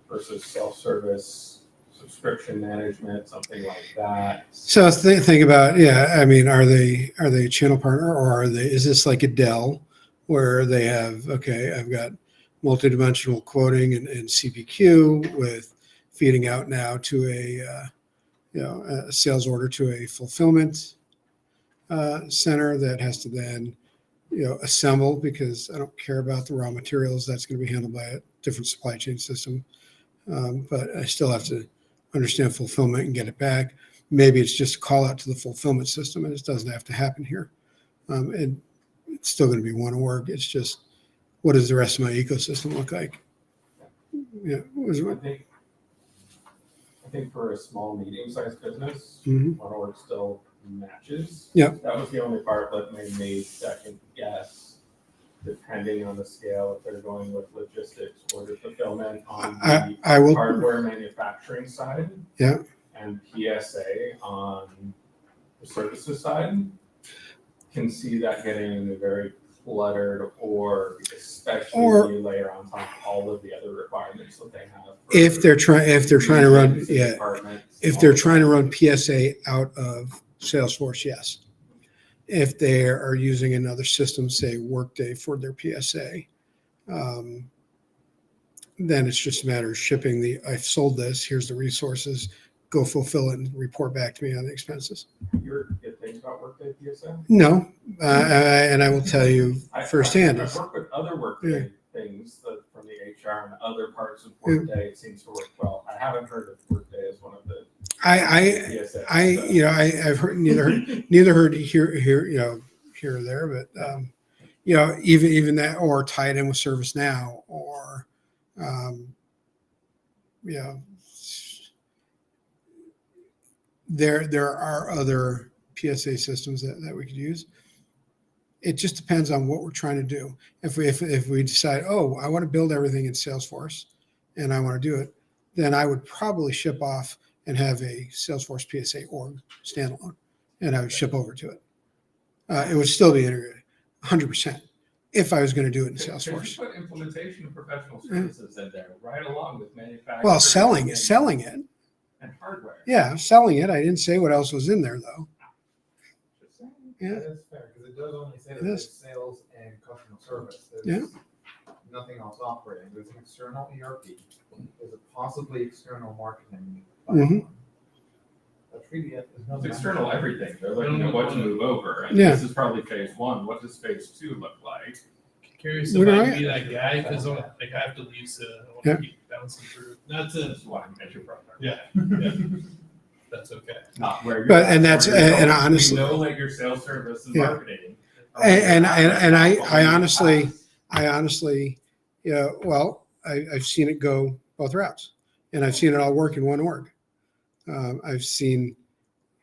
versus self-service, subscription management, something like that? So think about, I mean, are they a channel partner, or is this like a Dell where they have, okay, I've got multidimensional quoting and CPQ with feeding out now to a sales order to a fulfillment center that has to then assemble, because I don't care about the raw materials. That's going to be handled by a different supply chain system. But I still have to understand fulfillment and get it back. Maybe it's just a call out to the fulfillment system, and it doesn't have to happen here. And it's still going to be one org. It's just, what does the rest of my ecosystem look like? I think for a small, medium-sized business, Mhm. one org still matches. Yep. That was the only part that made me second guess, depending on the scale, if they're going with logistics or the fulfillment on the I will. hardware manufacturing side. Yeah. And PSA on the services side, can see that getting very cluttered, or especially when you layer on top all of the other requirements that they have. If they're trying to run, departments, if they're trying to run PSA out of Salesforce, yes. If they are using another system, say Workday, for their PSA, then it's just a matter of shipping I've sold this, here's the resources, go fulfill it and report back to me on the expenses. You think about Workday PSA? No, and I will tell you firsthand. I've worked with other Workday things from the HR and other parts of Workday. It seems to work well. I haven't heard of Workday as one of the PSAs, I've heard neither heard here or there, but even that, or tied in with ServiceNow, or there are other PSA systems that we could use. It just depends on what we're trying to do. If we decide, I want to build everything in Salesforce and I want to do it, then I would probably ship off and have a Salesforce PSA org standalone, and I would ship over to it. It would still be integrated 100% if I was going to do it in Salesforce. Put implementation of professional services in there, right along with manufacturing. Well, selling it. And hardware. Yeah, selling it. I didn't say what else was in there, though. Yeah. That's fair, because it does only say that Yes. it's sales and customer service. Yeah. There's nothing else operating. There's an external ERP. There's a possibly external marketing platform. That's really it. There's It's nothing external else. everything. They're looking at what to move over. And Yeah. this is probably phase one. What does phase two look like? Curious What if do I I- can be that guy, because I have to leave soon. I want Yeah. to keep bouncing through. Not to, This is why I met your brother. yeah. That's okay. Not where you're But- at, and that's- where you're and going. honestly- We know that your sales service and Yeah. marketing. And I I honestly, I've seen it go both routes, and I've seen it all work in one org. I've seen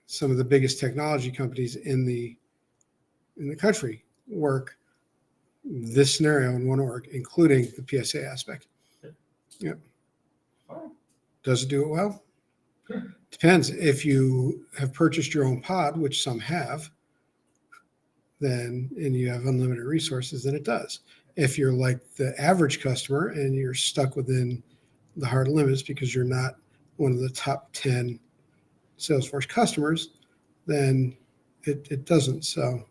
some of the biggest technology companies in the country work this scenario in one org, including the PSA aspect. Yep. Does it do it well? Depends. If you have purchased your own pod, which some have, and you have unlimited resources, then it does. if you're like the average customer and you're stuck within the hard limits because you're not one of the top 10 Salesforce customers, then it doesn't. So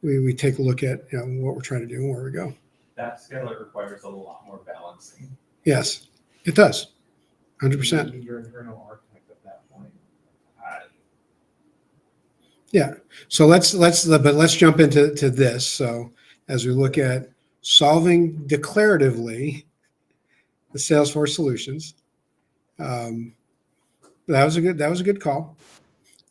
we take a look at what we're trying to do and where we go. That scale, it requires a lot more balancing. Yes, it does. 100%. You need your internal architect at that point. Yeah. So let's jump into this. So as we look at solving declaratively the Salesforce solutions, that was a good call.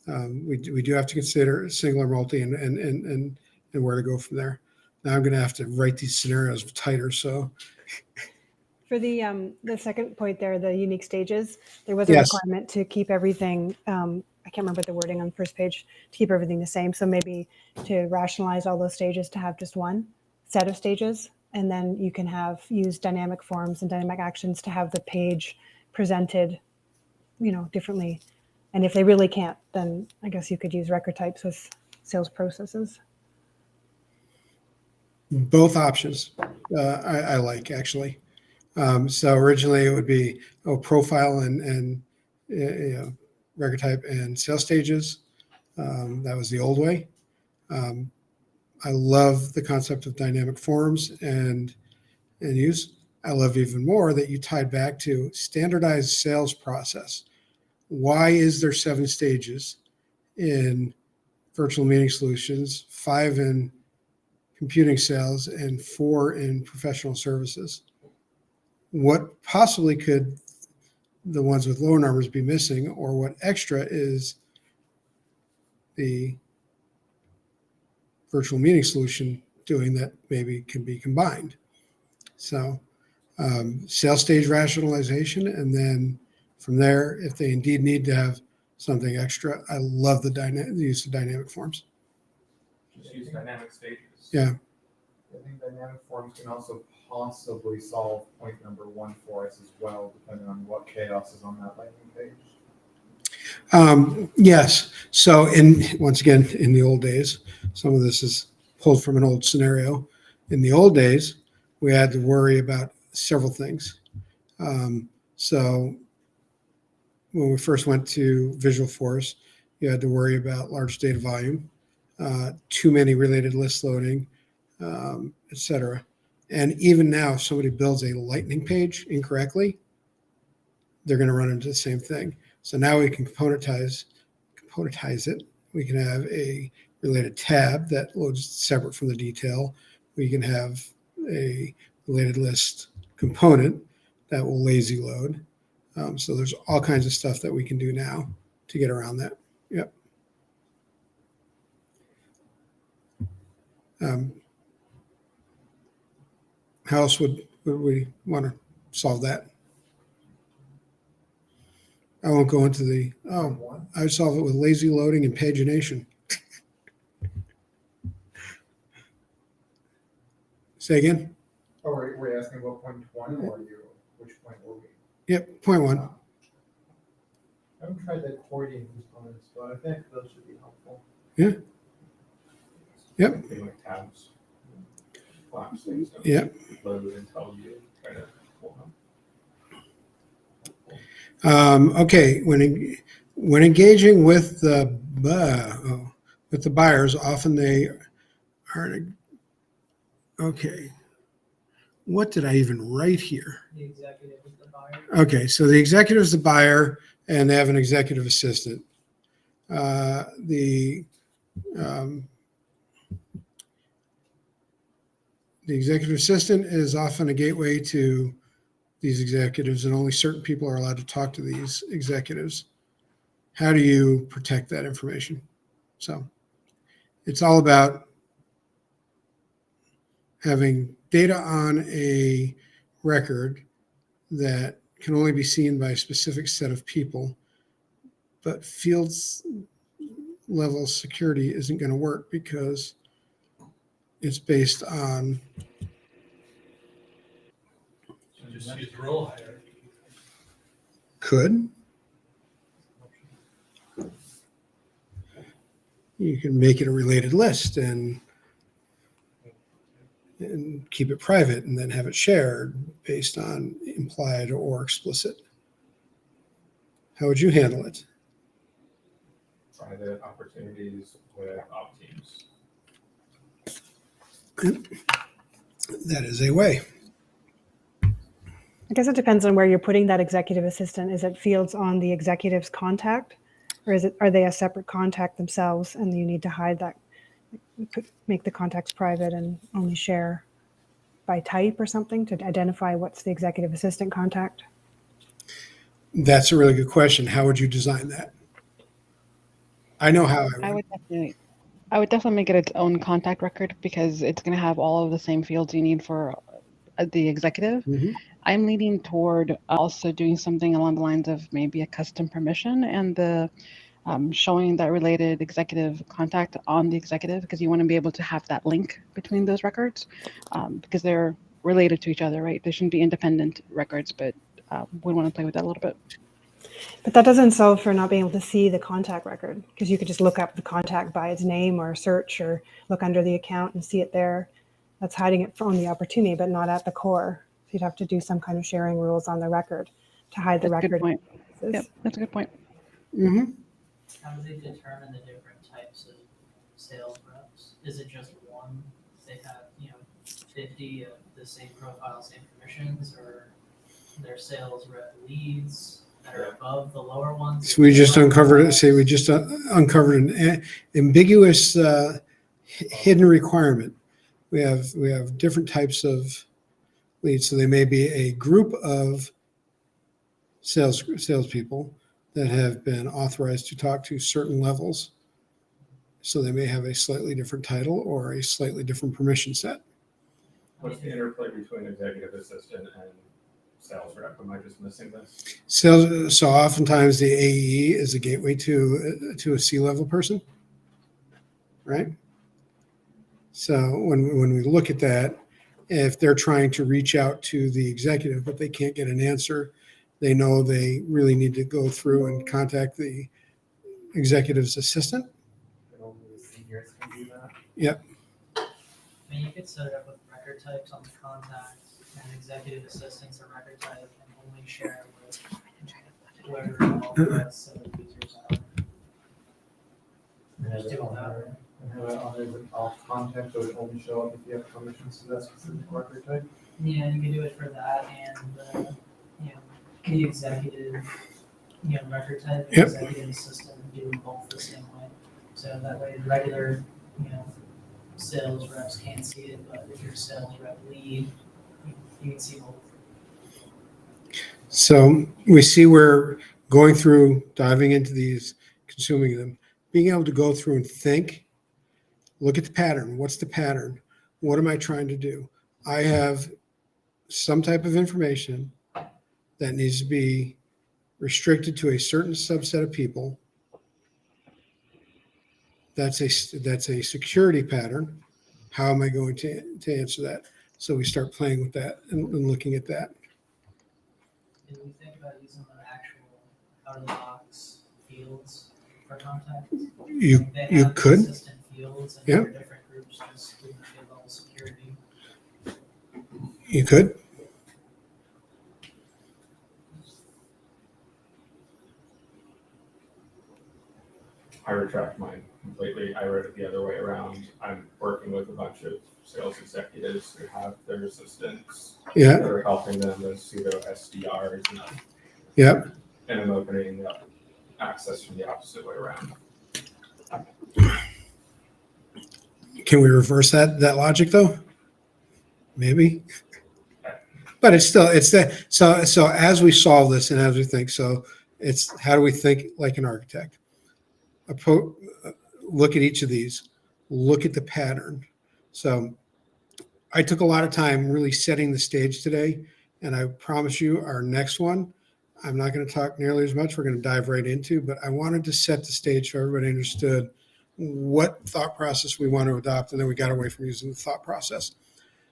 We do have to consider single or multi and where to go from there. Now I'm going to have to write these scenarios tighter. So For the second point there, the unique stages, there was a yes, requirement to keep everything. I can't remember the wording on the first page, to keep everything the same. So maybe to rationalize all those stages to have just one set of stages, and then you can use dynamic forms and dynamic actions to have the page presented, differently. And if they really can't, then I guess you could use record types with sales processes. both options I like actually. So originally it would be profile and record type and sales stages. That was the old way. I love the concept of dynamic forms and use. I love even more that you tied back to standardized sales process. Why is there 7 stages in virtual meeting solutions, 5 in computing sales, and 4 in professional services? What possibly could the ones with lower numbers be missing, or what extra is the virtual meeting solution doing that maybe can be combined? So sales stage rationalization, and then from there, if they indeed need to have something extra, I love the use of dynamic forms. Just use dynamic stages. Yeah. I think dynamic forms can also possibly solve point number 1 for us as well, depending on what chaos is on that landing page. Yes. So once again, in the old days, some of this is pulled from an old scenario. In the old days, we had to worry about several things. So when we first went to Visualforce, you had to worry about large data volume, too many related list loading, et cetera. And even now, if somebody builds a lightning page incorrectly, they're going to run into the same thing. So now we can componentize it. We can have a related tab that loads separate from the detail. We can have a related list component that will lazy load. So there's all kinds of stuff that we can do now to get around that. Yep. How else would we want to solve that? I won't go into I would solve it with lazy loading and pagination. Say again? Oh, were you asking about point 1 or which point were we? Yep, point 1. I haven't tried that accordion components, but I think those should be helpful. Yeah. Yep. Something like tabs. Flash things. Yep. Load and tell you. Try to pull them. Okay, when engaging with the buyers, often they are okay. What did I even write here? The executive is the buyer. Okay, so the executive is the buyer, and they have an executive assistant. The executive assistant is often a gateway to these executives, and only certain people are allowed to talk to these executives. How do you protect that information? So it's all about having data on a record that can only be seen by a specific set of people, but fields level security isn't going to work because it's based on Just use role hierarchy. could. You can make it a related list and keep it private and then have it shared based on implied or explicit? How would you handle it? Private opportunities with op teams. That is a way. I guess it depends on where you're putting that executive assistant. Is it fields on the executive's contact, or are they a separate contact themselves and you need to hide that, make the contacts private and only share by type or something to identify what's the executive assistant contact? That's a really good question. How would you design that? I know how I would definitely make it its own contact record because it's going to have all of the same fields you need for the executive. Mhm. I'm leaning toward also doing something along the lines of maybe a custom permission and the showing that related executive contact on the executive, because you want to be able to have that link between those records because they're related to each other, right? They shouldn't be independent records, but we want to play with that a little bit. But that doesn't solve for not being able to see the contact record, because you could just look up the contact by its name or search or look under the account and see it there. That's hiding it from the opportunity, but not at the core. So you'd have to do some kind of sharing rules on the record to hide the That's a record. good point. Yep, that's a good point. Mm-hmm. How do they determine the different types of sales reps? Is it just one? They have, 50 of the same profile, same permissions, or their sales rep leads that are above the lower ones? So we just uncovered it. Say we just uncovered an ambiguous hidden requirement. We have different types of leads. So they may be a group of salespeople that have been authorized to talk to certain levels. So they may have a slightly different title or a slightly different permission set. What's the interplay between executive assistant and sales rep? Am I just missing this? So oftentimes the AE is a gateway to a C-level person, right? So when we look at that, if they're trying to reach out to the executive but they can't get an answer, they know they really need to go through and contact the executive's assistant. Only the seniors can do that. Yep. I mean, you could set it up with record types on the contacts and executive assistants or record type and only share with whoever authorized set of users are. And have Just it do it on that way. there, and have it on as an off contact, so it only show up if you have permissions to that specific record type. Yeah, you can do it for that and, the executive, record type, and Yep. executive assistant, do them both the same way. So that way, regular, sales reps can't see it, but if you're a sales rep lead, you can see both. So we see we're going through, diving into these, consuming them, being able to go through and think, look at the pattern. What's the pattern? What am I trying to do? I have some type of information that needs to be restricted to a certain subset of people. That's a security pattern. How am I going to answer that? So we start playing with that and looking at that. And we think about using the actual out-of-the-box fields for contacts. You They have could. consistent fields and Yeah. for different groups, just give them a level of security. You could. I retract mine completely. I wrote it the other way around. I'm working with a bunch of sales executives who have their assistants Yeah. that are helping them as pseudo SDRs, Yep. and I'm opening up access from the opposite way around. Can we reverse that logic though? Maybe. But it's that. So as we solve this and as we think, so it's how do we think like an architect? Look at each of these. Look at the pattern. So I took a lot of time really setting the stage today, and I promise you our next one, I'm not going to talk nearly as much. We're going to dive right into, but I wanted to set the stage so everybody understood what thought process we want to adopt, and then we got away from using the thought process.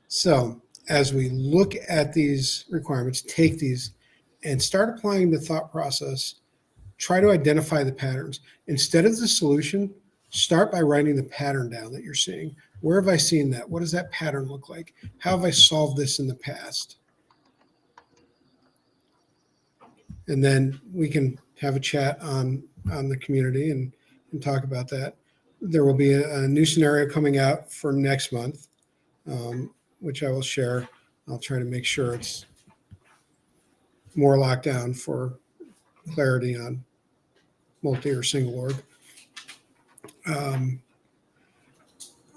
So as we look at these requirements, take these and start applying the thought process, try to identify the patterns. Instead of the solution, start by writing the pattern down that you're seeing. Where have I seen that? What does that pattern look like? How have I solved this in the past? And then we can have a chat on the community and talk about that. There will be a new scenario coming out for next month, which I will share. I'll try to make sure it's more locked down for clarity on multi or single org.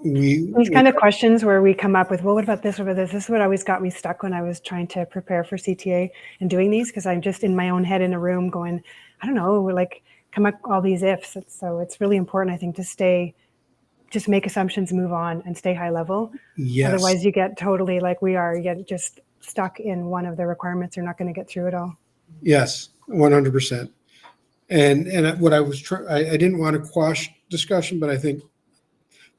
These kind of questions where we come up with, well, what about this? What about this? This is what always got me stuck when I was trying to prepare for CTA and doing these, because I'm just in my own head in a room going, I don't know, like come up with all these ifs. So it's really important, I think, to just make assumptions, move on, and stay high level. Yes. Otherwise, you get totally like we are. You get just stuck in one of the requirements. You're not going to get through it all. Yes, 100%. And what I was trying, I didn't want to quash discussion, but I think,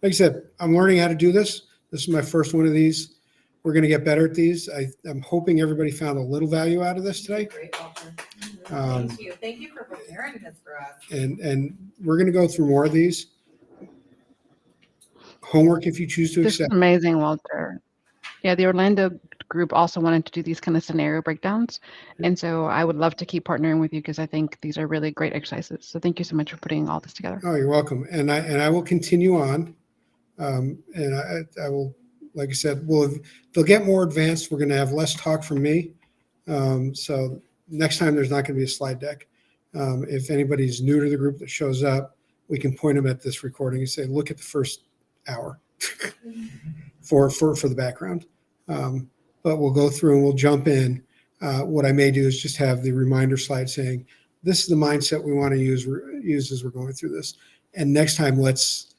like I said, I'm learning how to do this. This is my first one of these. We're going to get better at these. I'm hoping everybody found a little value out of this today. Great, Walter. Thank you. Thank you for preparing this for us. And we're going to go through more of these. Homework if you choose to This is accept. amazing, Walter. Yeah, the Orlando group also wanted to do these kind of scenario breakdowns. And so I would love to keep partnering with you because I think these are really great exercises. So thank you so much for putting all this together. Oh, you're welcome. And I will continue on. And I will, like I said, they'll get more advanced. We're going to have less talk from me. So next time there's not going to be a slide deck. If anybody's new to the group that shows up, we can point them at this recording and say, look at the first hour for the background. But we'll go through and we'll jump in. What I may do is just have the reminder slide saying, this is the mindset we want to use as we're going through this. And next time, let's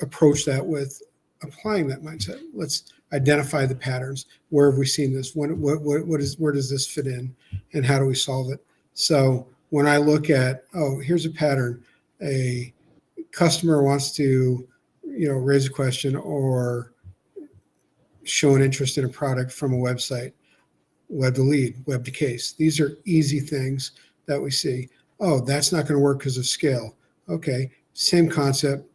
approach that with applying that mindset. Let's identify the patterns. Where have we seen this? Where does this fit in? And how do we solve it? So when I look at, oh, here's a pattern, a customer wants to, raise a question or show an interest in a product from a website, web to lead, web to case. These are easy things that we see. Oh, that's not going to work because of scale. Okay, same concept,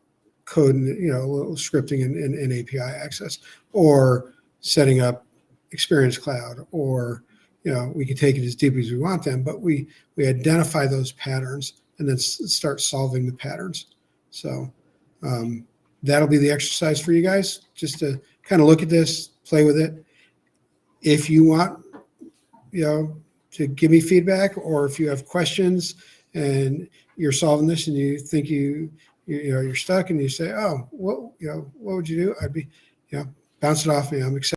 code, and a little scripting and API access, or setting up Experience Cloud, or we can take it as deep as we want them, but we identify those patterns and then start solving the patterns. So that'll be the exercise for you guys, just to kind of look at this, play with it. If you want, to give me feedback, or if you have questions and you're solving this and you think you're stuck and you say, oh, what would you do? I'd be, bounce it off me. I'm excited.